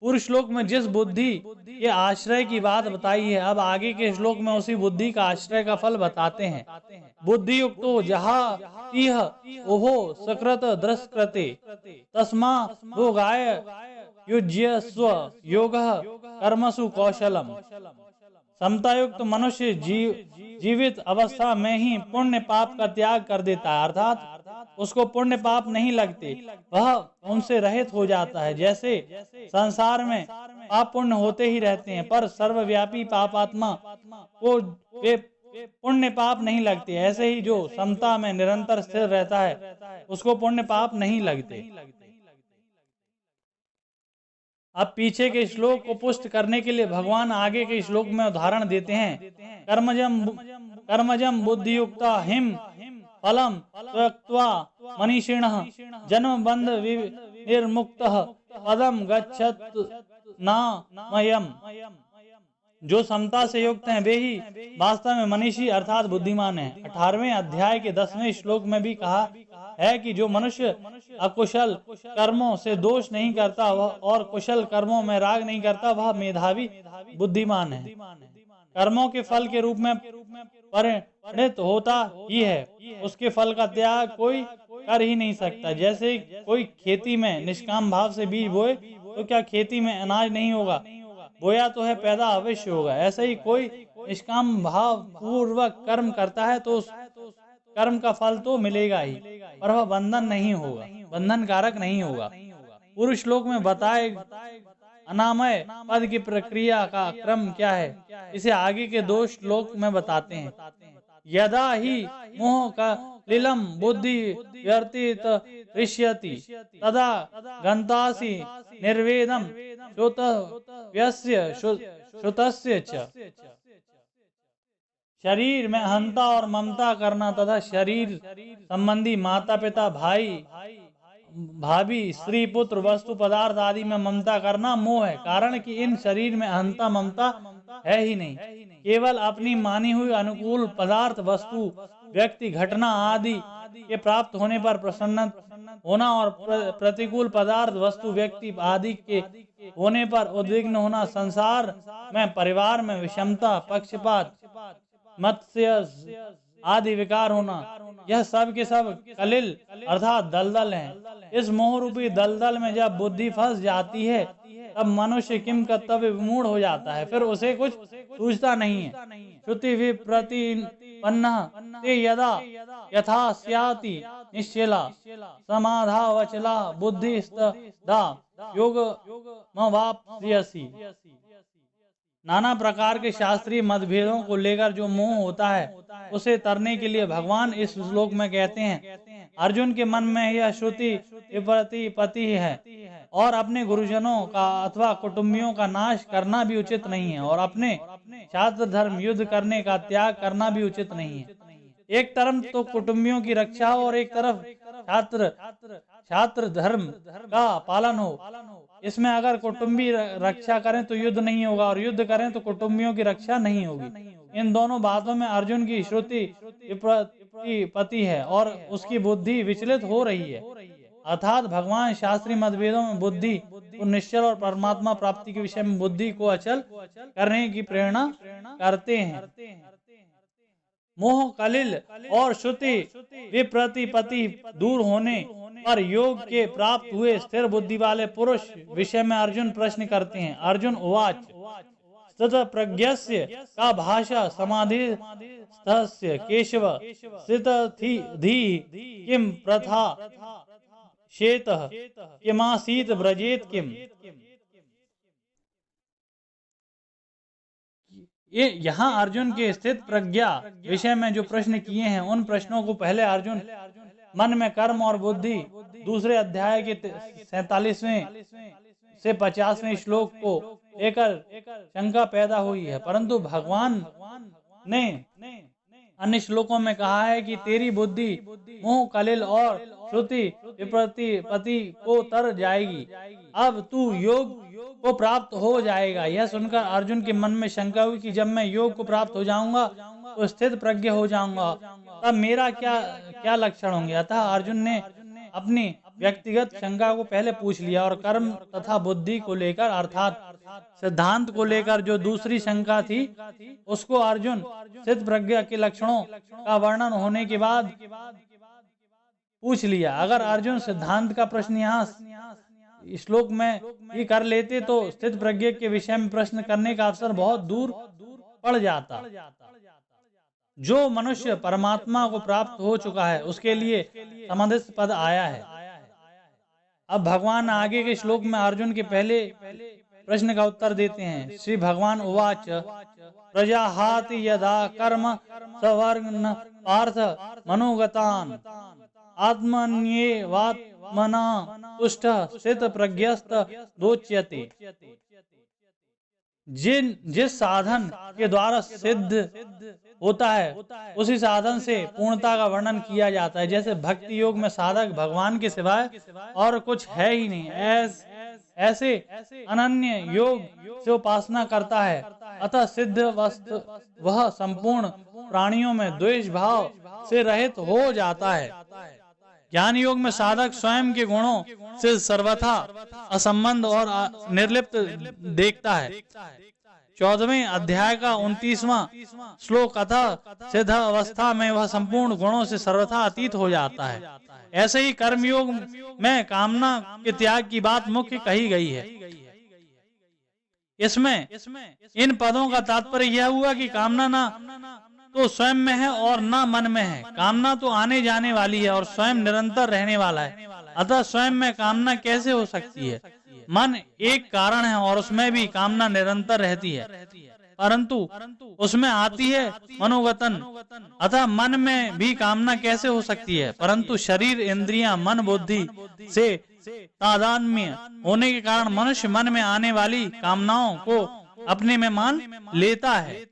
पूर्व श्लोक में जिस बुद्धि के आश्रय की बात बताई है, अब आगे के श्लोक में उसी बुद्धि का आश्रय का फल बताते हैं। बुद्धि युक्तो जहाँ तीह ओहो सकृत दृष्कृते तस्मा भोगाय युज्यस्व योगः कर्मसु कौशलम। समता युक्त मनुष्य जीवित अवस्था में ही पुण्य पाप का त्याग कर देता है, अर्थात उसको पुण्य पाप नहीं लगते, वह उनसे रहित हो जाता है। जैसे संसार में पाप पुण्य होते ही रहते हैं, पर सर्वव्यापी पापात्मा को वे पुण्य पाप नहीं लगते, ऐसे ही जो समता में निरंतर स्थिर रहता है उसको पुण्य पाप नहीं लगते। अब पीछे के श्लोक को पुष्ट करने के लिए भगवान आगे के श्लोक में उदाहरण देते हैं। कर्मजम बुद्धियुक्ता हिम फलम त्यक्त्वा मनीषिणः जन्म बंध निर्मुक्तः पदम गच्छत नामयम्। जो समता से युक्त हैं वे ही वास्तव में मनीषी अर्थात बुद्धिमान हैं। 18वें अध्याय के 10वें श्लोक में भी कहा है कि जो मनुष्य अकुशल कर्मों से दोष नहीं करता वह और कुशल कर्मों में राग नहीं करता, वह मेधावी बुद्धिमान है। कर्मों के फल के रूप में परिणत होता ही है, उसके फल का त्याग कोई कर ही नहीं सकता। जैसे कोई खेती में निष्काम भाव से बीज बोए तो क्या खेती में अनाज नहीं होगा? बोया तो है, पैदा अवश्य होगा। ऐसे ही कोई निष्काम भाव पूर्वक कर्म करता है तो उस कर्म का फल तो मिलेगा ही, पर वह बंधन नहीं होगा, बंधन कारक नहीं होगा। पूर्व श्लोक में बताए अनामय पद की प्रक्रिया का क्रम क्या है, इसे आगे के 2 श्लोक में बताते हैं। यदा ही मोह का लीलम बुद्धि व्यर्थित ऋष्यति तदा गंतासि निर्वेदम श्रुतस्य च। शरीर में अहंता और ममता करना तथा शरीर संबंधी माता पिता भाई भाभी स्त्री पुत्र वस्तु पदार्थ आदि में ममता करना मोह है। कारण कि इन शरीर में अहंता ममता है ही नहीं, केवल अपनी मानी हुई अनुकूल पदार्थ वस्तु व्यक्ति घटना आदि के प्राप्त होने पर प्रसन्न होना और प्रतिकूल पदार्थ वस्तु व्यक्ति आदि के होने पर उद्विग्न होना, संसार में परिवार में विषमता पक्षपात मत्स्य आदि विकार होना, यह सब के सब कलिल अर्थात दलदल हैं। इस मोह रूपी दलदल में जब बुद्धि फंस जाती है तब मनुष्य किम कर्तव्य विमूढ़ हो जाता है, फिर उसे कुछ सूझता नहीं है। श्रुति विप्रतिपन्नः ते यदा यथा स्याति निश्चला समाधावचला बुद्धिस्तदा योगमवाप्स्यसि। नाना प्रकार के शास्त्रीय मतभेदों को लेकर जो मोह होता है उसे तरने के लिए भगवान इस श्लोक में कहते हैं, अर्जुन के मन में यह श्रुति विप्रतिपत्ति है और अपने गुरुजनों का अथवा कुटुंबियों का नाश करना भी उचित नहीं है और अपने छात्र धर्म युद्ध करने का त्याग करना भी उचित नहीं है। एक तरफ तो कुटुंबियों की रक्षा हो और एक तरफ छात्र धर्म का पालन हो। इसमें अगर कुटुंबी रक्षा करें तो युद्ध नहीं होगा और युद्ध करें तो कुटुंबियों की रक्षा नहीं होगी। इन दोनों बातों में अर्जुन की श्रुति विप्रतिपत्ति है और उसकी बुद्धि विचलित हो रही है। अर्थात भगवान शास्त्रीय मतभेदों में बुद्धि को निश्चल और परमात्मा प्राप्ति के विषय में बुद्धि को अचल करने की प्रेरणा करते हैं। मोह कलिल और श्रुति विप्रतिपत्ति दूर होने पर योग के प्राप्त हुए स्थिर बुद्धि वाले पुरुष विषय में अर्जुन प्रश्न करते हैं। अर्जुन उवाच स्थित प्रज्ञस्य का भाषा समाधि स्थस्य केशव स्थित धी किम प्रथा शेतः किमासीत ब्रजेत किम। ये यहाँ अर्जुन के स्थित प्रज्ञा विषय में जो प्रश्न किए हैं उन प्रश्नों को पहले अर्जुन मन में कर्म और बुद्धि दूसरे अध्याय के 47वें से 50वें श्लोक को लेकर शंका पैदा हुई है, परंतु भगवान ने अन्य श्लोकों में कहा है कि तेरी बुद्धि मोह कलिल और श्रुति विप्रतिपत्ति को तर जाएगी, अब तू योग को प्राप्त हो जाएगा। यह सुनकर अर्जुन के मन में शंका हुई कि जब मैं योग को प्राप्त हो जाऊंगा तो स्थित प्रज्ञ हो जाऊंगा, तब मेरा क्या लक्षण होंगे। अतः अर्जुन ने अपनी व्यक्तिगत शंका को पहले पूछ लिया और कर्म तथा बुद्धि को लेकर अर्थात सिद्धांत को लेकर जो दूसरी शंका थी उसको अर्जुन सिद्ध प्रज्ञा के लक्षणों का वर्णन होने के बाद पूछ लिया। अगर अर्जुन सिद्धांत का प्रश्न यहाँ श्लोक में ही कर लेते तो स्थित प्रज्ञ के विषय में प्रश्न करने का अवसर बहुत दूर पड़ जाता। जो मनुष्य परमात्मा को प्राप्त हो चुका है उसके लिए समाधिस्थ पद आया है। अब भगवान आगे के श्लोक में अर्जुन के पहले प्रश्न का उत्तर देते हैं। श्री भगवान उवाच प्रजाहाति यदा कर्म सवर्न पार्थ मनोगतान आत्मन्येवात्मना तुष्ट स्थित प्रज्ञस्त दोच्यते। जिस साधन के द्वारा सिद्ध होता है उसी साधन से पूर्णता का वर्णन किया जाता है। जैसे भक्ति योग में साधक भगवान के सिवाय और कुछ है ही नहीं, ऐसे अनन्य योग से उपासना करता है। अतः सिद्ध वस्तु वह संपूर्ण प्राणियों में द्वेष भाव से रहित हो जाता है। ज्ञान योग में साधक स्वयं के गुणों से सर्वथा असंबंध और निर्लिप्त देखता है। 14वें अध्याय का 29वां श्लोक अतः सिद्ध अवस्था में वह संपूर्ण गुणों से सर्वथा अतीत हो जाता है। ऐसे ही कर्मयोग में कामना के त्याग की बात मुख्य कही गई है। इसमें इन पदों का तात्पर्य यह हुआ कि कामना ना तो स्वयं में है और ना मन में है। कामना तो आने जाने वाली है और स्वयं निरंतर रहने वाला है। अतः स्वयं में कामना कैसे हो सकती है? मन एक कारण है और उसमें भी कामना निरंतर रहती है, परंतु उसमें आती है मनोगतन। अतः मन में भी कामना कैसे हो सकती है? परंतु शरीर इंद्रियां मन बुद्धि से तादात्म्य होने के कारण मनुष्य मन में आने वाली कामनाओं को अपने में मान लेता है।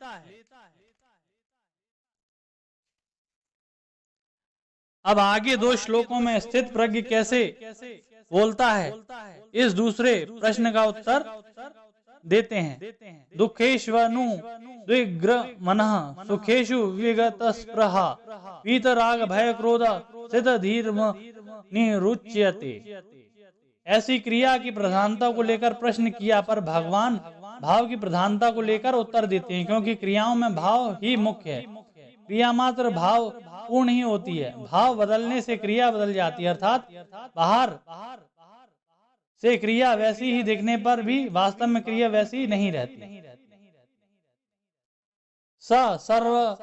अब आगे 2 श्लोकों में स्थित प्रज्ञ कैसे बोलता है इस दूसरे प्रश्न का उत्तर देते हैं। दुखेष्वनु द्विग्र मनः सुखेषु विगत स्पृहा वीतराग भय क्रोध स्थित धीर निरुच्यते। ऐसी क्रिया की प्रधानता को लेकर प्रश्न किया पर भगवान भाव की प्रधानता को लेकर उत्तर देते हैं, क्योंकि क्रियाओं में भाव ही मुख्य है। क्रिया मात्र भाव पूर्ण ही होती है। भाव बदलने से क्रिया बदल जाती है, अर्थात बाहर से क्रिया वैसी ही दिखने पर भी वास्तव में क्रिया वैसी ही नहीं रहती। स सर्व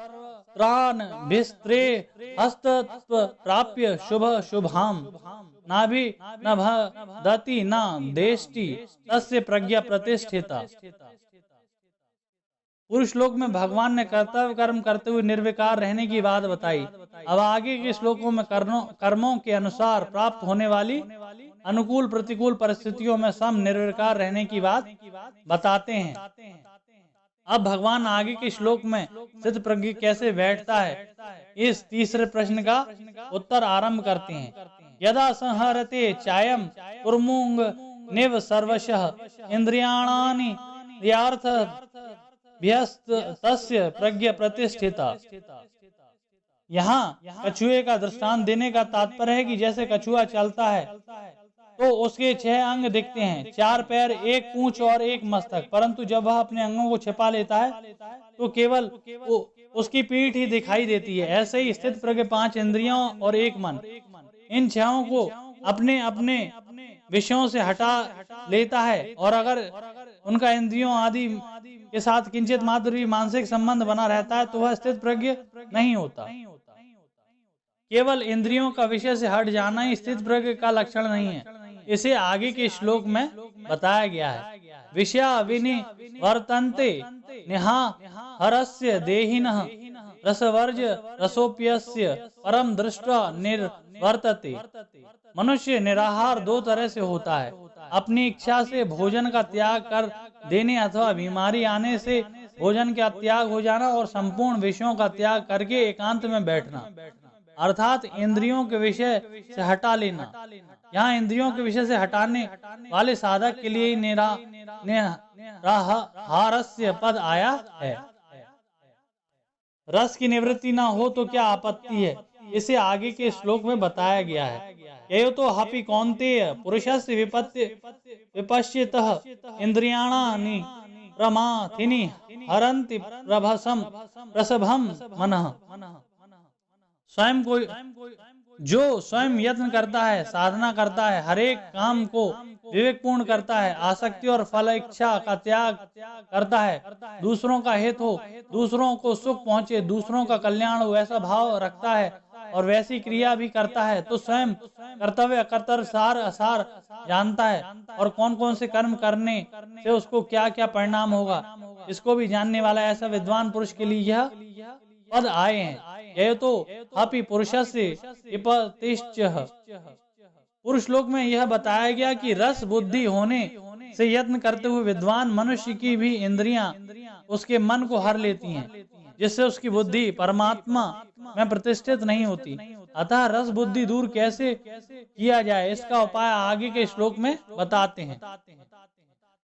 त्राण भिस्त्रे हस्त प्राप्य शुभ शुभाम नाभि नभदति न देष्टि तस्य प्रज्ञा प्रतिष्ठिता। पूर्व श्लोक में भगवान ने कर्तव्य कर्म करते हुए निर्विकार रहने की बात बताई। अब आगे के श्लोकों में कर्मों के अनुसार प्राप्त होने वाली अनुकूल प्रतिकूल परिस्थितियों में सम निर्विकार रहने की बात बताते हैं। अब भगवान आगे के श्लोक में सिद्ध प्रज्ञ कैसे बैठता है इस तीसरे प्रश्न का उत्तर आरंभ करते हैं। यदा संहरते चायम कुर्मुंग निव सर्वशः इंद्रियाणानि यार्थ तस्य प्रज्ञा प्रतिष्ठिता। यहाँ कछुए का दृष्टांत देने का तात्पर्य है कि जैसे कछुआ चलता है तो उसके 6 अंग दिखते हैं, 4 पैर, 1 पूंछ और 1 मस्तक, परंतु जब वह अपने अंगों को छिपा लेता है तो केवल उसकी पीठ ही दिखाई देती है। ऐसे ही स्थित प्रज्ञ 5 इंद्रियों और 1 मन, इन 6 को अपने अपने विषयों से हटा लेता है और अगर उनका इंद्रियों आदि के साथ किंचित मात्र भी मानसिक संबंध बना रहता है तो वह स्थित प्रज्ञ नहीं होता। केवल इंद्रियों का विषय से हट जाना ही स्थित प्रज्ञ का लक्षण नहीं है। इसे आगे के श्लोक में बताया गया है। विषया विनिवर्तन्ते निहा हरस्य देहिनः रसवर्ज रसोप्यस्य परम दृष्ट्वा निर्वर्तते। मनुष्य निराहार 2 तरह से होता है, अपनी इच्छा से भोजन का त्याग कर देने अथवा बीमारी आने से भोजन का त्याग हो जाना और संपूर्ण विषयों का त्याग करके एकांत में बैठना, अर्थात इंद्रियों के विषय से हटा लेना। यहाँ इंद्रियों के विषय से हटाने वाले साधक के लिए निराहारस्य पद आया है। रस की निवृत्ति ना हो तो क्या आपत्ति है, इसे आगे के श्लोक में बताया गया है। ययो तो हपि कौन्तेय पुरुषस्य विपश्चितः इंद्रियाणानि प्रमाथिनि हरन्ति प्रसभम मनः। स्वयं को जो स्वयं यत्न करता है, साधना करता है, हर एक काम को विवेकपूर्ण करता है, आसक्ति और फल इच्छा का त्याग करता है, दूसरों का हित हो, दूसरों को सुख पहुंचे, दूसरों का कल्याण हो, ऐसा भाव रखता है और वैसी क्रिया भी करता है, तो स्वयं कर्तव्य कर्तव्य सार असार जानता है और कौन कौन से कर्म करने से उसको क्या क्या परिणाम होगा, इसको भी जानने वाला ऐसा विद्वान पुरुष के लिए यह पद आए हैं। यह तो अपि पुरुषस्य उपतिष्ठः। पुरुष लोक में यह बताया गया कि रस बुद्धि होने से यत्न करते हुए विद्वान मनुष्य की भी इंद्रियां उसके मन को हर लेती हैं, जिससे उसकी बुद्धि परमात्मा में प्रतिष्ठित नहीं होती। अतः रस बुद्धि दूर कैसे किया जाए, इसका उपाय आगे के श्लोक में बताते हैं।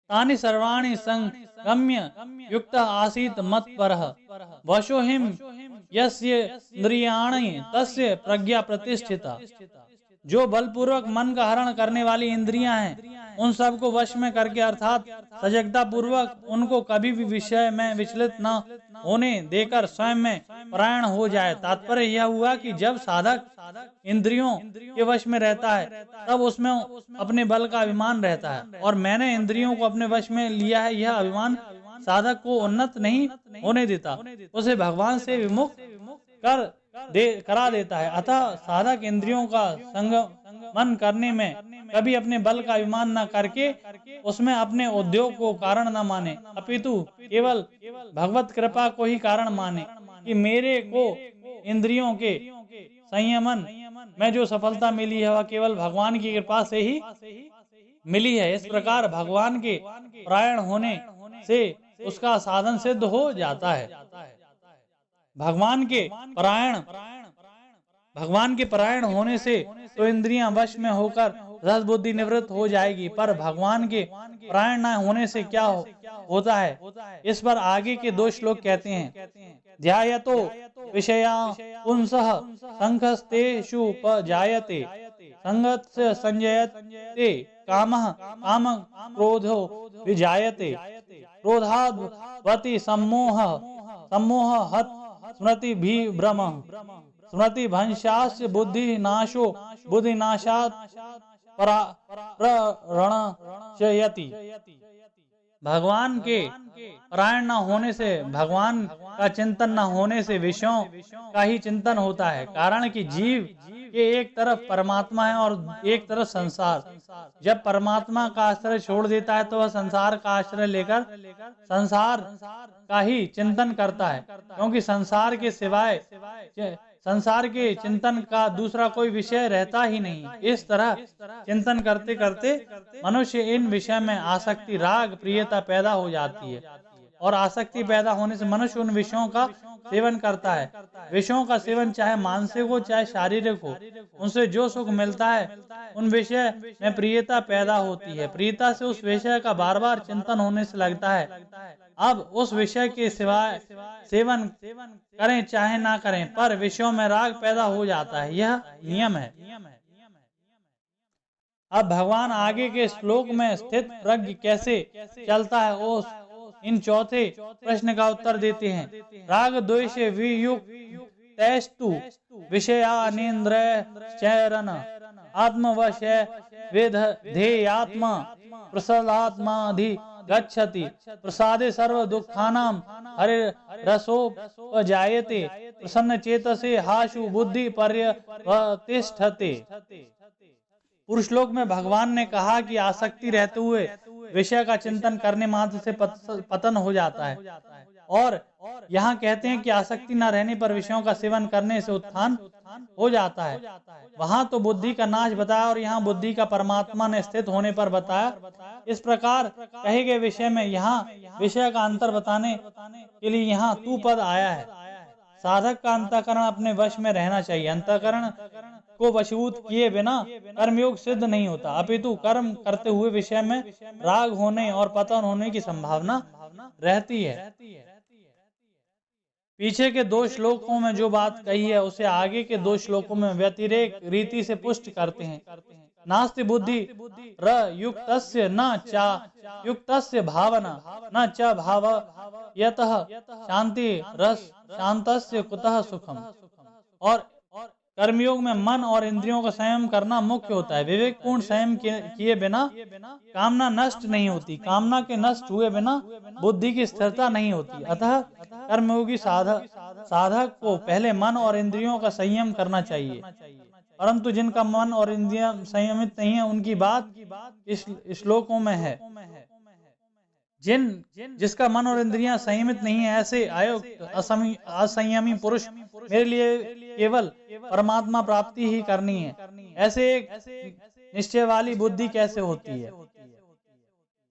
तानि सर्वाणि संगम्य युक्त आसीत मत्परः वशोहिम यस्य इंद्रियाणि तस्य प्रज्ञा प्रतिष्ठिता। जो बलपूर्वक मन का हरण करने वाली इंद्रियां हैं, उन सब को वश में करके अर्थात सजगता पूर्वक उनको कभी भी विषय में विचलित न होने देकर स्वयं में परायण हो जाए। तात्पर्य यह हुआ कि जब साधक इंद्रियों के वश में रहता है, तब उसमें अपने बल का अभिमान रहता है, और मैंने इंद्रियों को अपने वश में लिया है, यह अभिमान साधक को उन्नत नहीं होने देता, उसे भगवान से विमुख करा देता है। अतः साधक इंद्रियों का संगमन करने में कभी अपने बल का अभिमान न करके उसमें अपने उद्योग को कारण न माने, अपितु केवल भगवत कृपा को ही कारण माने कि मेरे को इंद्रियों के संयमन में जो सफलता मिली है वह केवल भगवान की कृपा से ही मिली है। इस प्रकार भगवान के परायण होने से उसका साधन सिद्ध हो जाता है। भगवान के परायण होने से तो इंद्रियां वश में होकर रस बुद्धि निवृत्त हो जाएगी, पर भगवान के परायण न होने से क्या होता है, इस पर आगे के 2 श्लोक कहते हैं। ध्यायतो विषया पुंसः संखस्तेषु उपजायते संगस्य संजयते कामः कामं क्रोधो विजायते क्रोधाद्वति सम्मोह हत स्मृति भी भ्रम स्मृति भंशास्य बुद्धि नाशो बुद्धि नाशात् प्रणश्यति। भगवान के परायण न होने से, भगवान का चिंतन न होने से विषयों का ही चिंतन होता है। कारण कि जीव के एक तरफ परमात्मा है और एक तरफ संसार। जब परमात्मा का आश्रय छोड़ देता है तो वह संसार का आश्रय लेकर संसार का ही चिंतन करता है, क्योंकि संसार के सिवाय संसार के चिंतन का दूसरा कोई विषय रहता ही नहीं। इस तरह चिंतन करते करते मनुष्य इन विषय में आसक्ति राग प्रियता पैदा हो जाती है, और आसक्ति पैदा होने से मनुष्य उन विषयों का सेवन करता है। विषयों का सेवन चाहे मानसिक हो चाहे शारीरिक हो, उनसे जो सुख मिलता है उन विषय में प्रियता पैदा होती है। प्रियता से उस विषय का बार बार चिंतन होने से लगता है अब उस विषय के सिवाय सेवन करें चाहे ना करें, पर विषयों में राग पैदा हो जाता है। यह नियम है। अब भगवान आगे के श्लोक में स्थित प्रज्ञ कैसे चलता है उस इन चौथे प्रश्न का उत्तर देते हैं। राग द्वेष वियुक्तैस्तु विषयानिन्द्रिय चरण आत्मवश वेधेयात्मा प्रसादात्माधि गच्छति प्रसादे सर्व दुखानां हरे रसोपजायते प्रसन्न चेतसे हाशु बुद्धि पर्यवतिष्ठते। पुरुष लोक में भगवान ने कहा कि आसक्ति रहते हुए विषय का चिंतन करने मात्र से पतन हो जाता है, और यहाँ कहते हैं कि आसक्ति न रहने पर विषयों का सेवन करने से उत्थान हो जाता है। वहां तो बुद्धि का नाश बताया और यहाँ बुद्धि का परमात्मा ने स्थित होने पर बताया। इस प्रकार कहे गए विषय में यहाँ विषय का अंतर बताने के लिए यहाँ तू पद आया है। साधक का अंतःकरण अपने वश में रहना चाहिए। अंतःकरण को वशीभूत किए बिना कर्मयोग सिद्ध नहीं होता, अपितु कर्म करते हुए विषय में राग होने और पतन होने की संभावना रहती है। पीछे के 2 श्लोकों में जो बात कही है उसे आगे के 2 श्लोकों में व्यतिरेक रीति से पुष्ट करते हैं। नास्ति बुद्धि र युक्तस्य न चा युक्तस्य भावना न च भाव यतः शांति रस शांतस्य कुतः सुखम। और कर्मयोग में मन और इंद्रियों का संयम करना मुख्य होता है। विवेकपूर्ण संयम किए बिना कामना नष्ट नहीं होती, कामना के नष्ट हुए बिना बुद्धि की स्थिरता नहीं होती। अतः कर्मयोगी साधक को पहले मन और इंद्रियों का संयम करना चाहिए, परंतु जिनका मन और इंद्रियां संयमित नहीं है उनकी बात इस श्लोकों में है। जिसका मन और इंद्रियां संयमित नहीं है, ऐसे अयुक्त असंयमी पुरुष मेरे लिए केवल परमात्मा प्राप्ति ही करनी है, ऐसे एक निश्चय वाली बुद्धि कैसे होती है?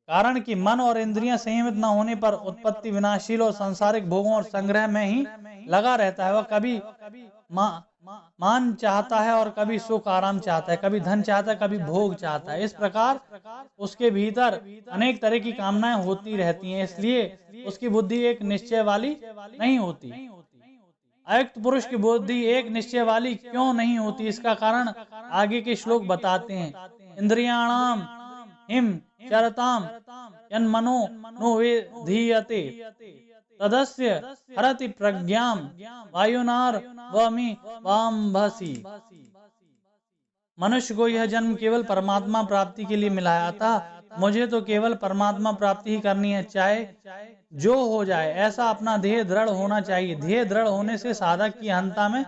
कारण कि मन और इंद्रियां संयमित न होने पर उत्पत्ति विनाशील और सांसारिक भोगों और संग्रह में ही लगा रहता है। वह कभी मान चाहता है और कभी सुख आराम चाहता है, कभी धन चाहता है, कभी भोग चाहता है। इस प्रकार उसके भीतर अनेक तरह की कामनाएं होती रहती हैं, इसलिए उसकी बुद्धि एक निश्चय वाली नहीं होती। अयुक्त पुरुष की बुद्धि एक निश्चय वाली क्यों नहीं होती, इसका कारण आगे के श्लोक बताते हैं। इंद्रियाणाम हिम चरताम यन्मनो नो विधीयते तदस्य हरति प्रज्ञाम वायुनार वमि वाम्भसी। मनुष्य को यह जन्म केवल परमात्मा प्राप्ति के लिए मिला है, अतः मुझे तो केवल परमात्मा प्राप्ति ही करनी है, चाहे जो हो जाए। ऐसा अपना ध्येय दृढ़ होना चाहिए। ध्येय दृढ़ होने से साधक की अहंता में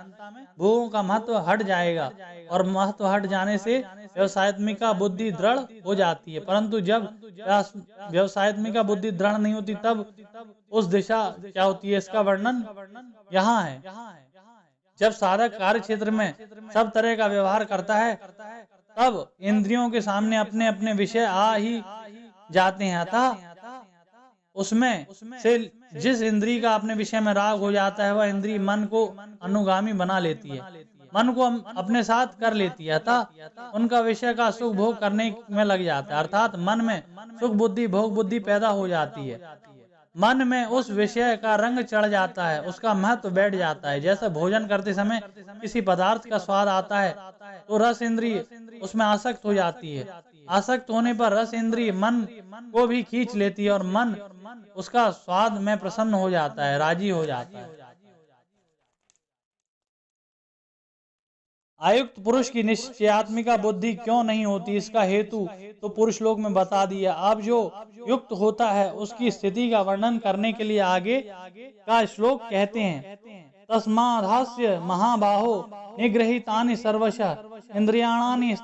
भोगों का महत्व हट जाएगा और महत्व हट जाने से व्यवसायत्मिका बुद्धि दृढ़ हो जाती है। परंतु जब व्यवसायत्मिका बुद्धि दृढ़ नहीं होती तब उस दिशा क्या होती है, इसका वर्णन यहाँ है। जब साधक कार्य क्षेत्र में सब तरह का व्यवहार करता है तब इंद्रियों के सामने अपने अपने विषय आ ही जाते हैं। अतः उसमें से जिस इंद्री का अपने विषय में राग हो जाता है वह इंद्री मन को अनुगामी बना लेती है, मन को अपने साथ कर लेती है, अतः उनका विषय का सुख भोग करने में लग जाता है। अर्थात मन में सुख बुद्धि भोग बुद्धि पैदा हो जाती है। मन में उस विषय का रंग चढ़ जाता है, उसका महत्व बैठ जाता है। जैसे भोजन करते समय किसी पदार्थ का स्वाद आता है तो रस इंद्रिय उसमें आसक्त हो जाती है। आसक्त होने पर रस इंद्रिय मन को भी खींच लेती है और मन उसका स्वाद में प्रसन्न हो जाता है, राजी हो जाता है। आयुक्त पुरुष की निश्चयात्मिका बुद्धि क्यों नहीं होती, इसका हेतु तो पुरुष लोक में बता दिया। अब जो युक्त होता है उसकी स्थिति का वर्णन करने के लिए आगे का श्लोक कहते हैं। तस्माधास्य महाबाहो निगृहीतानि सर्वशः इंद्रियाणानि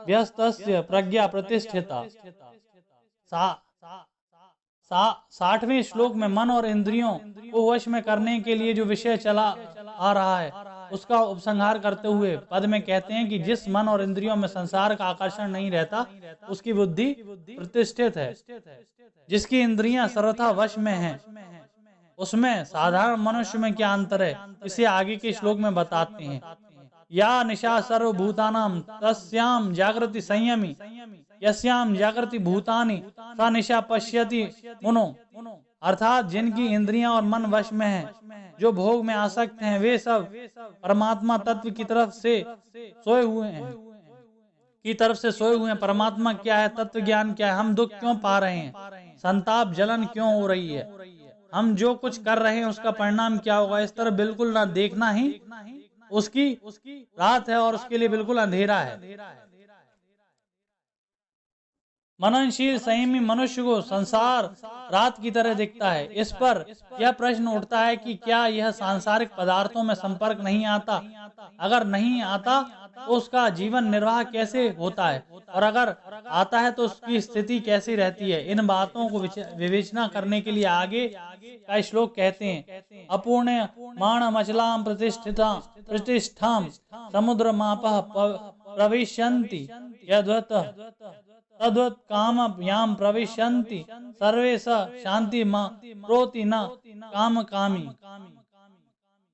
व्यस्तस्य प्रज्ञा प्रतिष्ठिता। 60वें श्लोक में मन और इंद्रियों को वश में करने के लिए जो विषय चला आ रहा है उसका उपसंहार करते हुए पद में कहते हैं कि जिस मन और इंद्रियों में संसार का आकर्षण नहीं रहता उसकी बुद्धि प्रतिष्ठित है। जिसकी इंद्रियां सर्वथा वश में हैं उसमें साधारण मनुष्य में क्या अंतर है, इसे आगे के श्लोक में बताते हैं। या निशा सर्वभूतानां तस्याम जागृति संयमी यस्याम जागृति भूतानि सा निशा पश्यति मुनो। अर्थात जिनकी इंद्रियां और मन वश में हैं, जो भोग में आसक्त हैं, वे सब परमात्मा तत्व की तरफ से सोए हुए हैं। परमात्मा क्या है, तत्व ज्ञान क्या है, हम दुख क्यों पा रहे हैं, संताप जलन क्यों हो रही है, हम जो कुछ कर रहे हैं उसका परिणाम क्या होगा, इस तरह बिल्कुल ना देखना ही उसकी रात है और उसके लिए बिल्कुल अंधेरा है। मननशील संयमी मनुष्य को संसार रात की तरह दिखता है। इस पर यह प्रश्न उठता है कि क्या यह सांसारिक पदार्थों में संपर्क नहीं आता? अगर नहीं आता तो उसका जीवन निर्वाह कैसे होता है, और अगर आता है तो उसकी स्थिति कैसी रहती है? इन बातों को विवेचना करने के लिए आगे का श्लोक कहते हैं। अपूर्ण माण मचलाम प्रतिष्ठाम समुद्र मापः प्रविशन्ति यद्वत् तद्वत् काम याम प्रविशन्ति सर्वे स शांति प्रोति न काम कामी।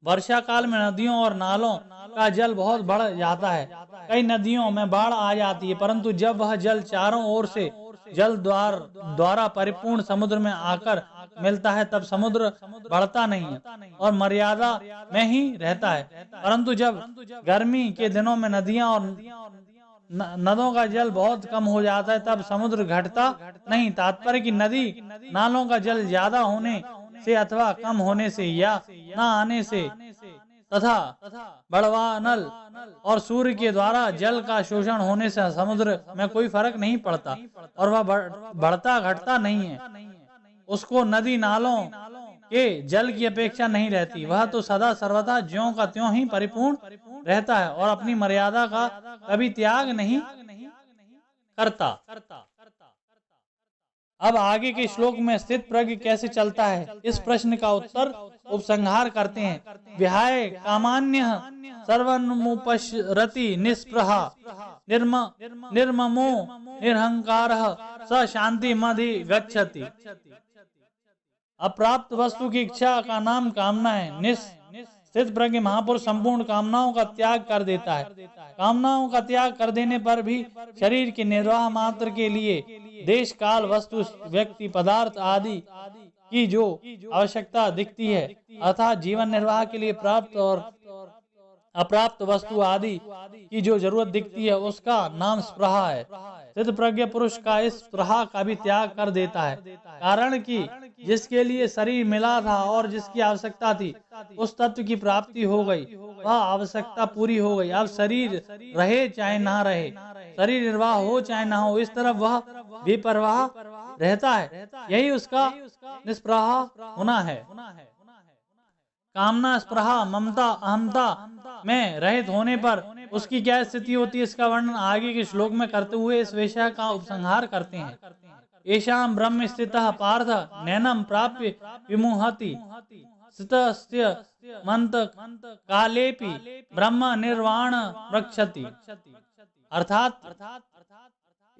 वर्षा काल में नदियों और नालों का जल बहुत बढ़ जाता है। कई नदियों में बाढ़ आ जाती है, परंतु जब वह जल चारों ओर से जल द्वारा परिपूर्ण समुद्र में आकर मिलता है तब समुद्र बढ़ता नहीं है और मर्यादा में ही रहता है। परंतु जब गर्मी के दिनों में नदियां और नदों का जल बहुत कम हो जाता है तब समुद्र घटता नहीं। तात्पर्य कि नदी नालों का जल ज्यादा होने से अथवा कम होने से या न आने से तथा बढ़वानल और सूर्य के द्वारा जल का शोषण होने से समुद्र में कोई फर्क नहीं पड़ता और वह बढ़ता घटता नहीं है। उसको नदी नालों के जल की अपेक्षा नहीं रहती, वह तो सदा सर्वदा ज्यों का त्यों ही परिपूर्ण रहता है और अपनी मर्यादा का कभी त्याग नहीं करता। अब आगे के श्लोक में स्थित प्रज्ञ कैसे चलता है, इस प्रश्न का उत्तर उपसंहार करते हैं। विहाय कामान्य सर्वमुपश्रति निस्पृहा निर्ममो निरहंकार स शांति मधि गच्छति। अप्राप्त वस्तु की इच्छा का नाम कामना है। स्थित प्रज्ञ महापुरुष संपूर्ण कामनाओं का त्याग कर देता है। कामनाओं का त्याग कर देने पर भी शरीर के निर्वाह मात्र के लिए देश काल वस्तु व्यक्ति पदार्थ आदि की जो आवश्यकता दिखती है अर्थात जीवन निर्वाह के लिए प्राप्त और अप्राप्त वस्तु आदि की जो जरूरत दिखती है उसका नाम स्पृहा है। सिद्ध प्रज्ञ पुरुष का इस स्पृहा का भी त्याग कर देता है, कारण कि जिसके लिए शरीर मिला था और जिसकी आवश्यकता थी उस तत्व की प्राप्ति हो गई, वह आवश्यकता पूरी हो गई। अब शरीर रहे चाहे ना रहे, शरीर निर्वाह हो चाहे ना हो, इस तरफ वह बेपरवाह रहता है। यही उसका निस्पृहा होना है। कामना स्पृहा ममता अहमता में रहित होने पर उसकी क्या स्थिति होती है, इसका वर्णन आगे के श्लोक में करते हुए इस विषय का उपसंहार करते हैं। येषां ब्रह्म स्थितः पार्थ नैनम प्राप्य विमुहति स्थितस्य मंत कालेपि ब्रह्म निर्वाण रक्षति। अर्थात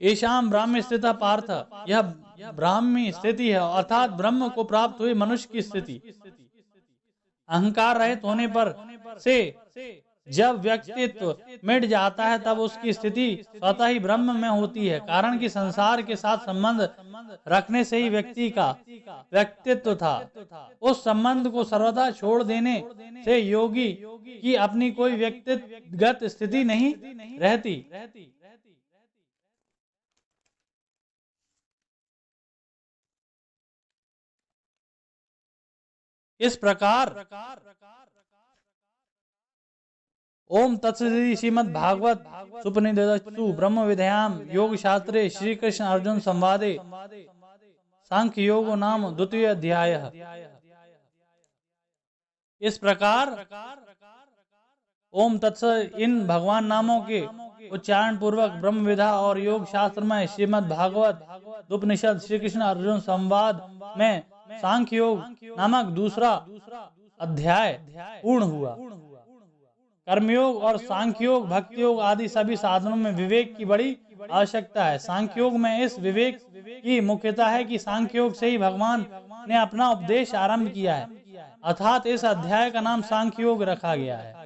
येषां ब्रह्म स्थितः पार्थ, यह ब्राह्मी स्थिति है अर्थात ब्रह्म को प्राप्त हुए मनुष्य की स्थिति। अहंकार रहित होने पर से जब व्यक्तित्व मिट जाता है तब उसकी स्थिति स्वतः ही ब्रह्म में होती है, कारण कि संसार के साथ संबंध रखने से ही व्यक्ति का व्यक्तित्व था। उस संबंध को सर्वथा छोड़ देने से योगी की अपनी कोई व्यक्तिगत स्थिति नहीं रहती। इस प्रकार ओम तत्सदिति श्रीमद् भागवत सुपनिषत्सु ब्रह्म विद्यायाम योग शास्त्रे श्री कृष्ण अर्जुन संवादे सांख्य योग नाम द्वितीय अध्याय। इस प्रकार ओम तत्सदिति इन भगवान नामों के उच्चारण पूर्वक ब्रह्म विद्या और योग शास्त्र में श्रीमद् भागवत उपनिषद श्री कृष्ण अर्जुन संवाद में सांख्य योग नामक दूसरा अध्याय पूर्ण हुआ। कर्मयोग और सांख्य योग भक्ति योग आदि सभी साधनों में विवेक की बड़ी आवश्यकता है। सांख्य योग में इस विवेक की मुख्यता है कि सांख्य योग से ही भगवान ने अपना उपदेश आरंभ किया है, अर्थात इस अध्याय का नाम सांख्य योग रखा गया है।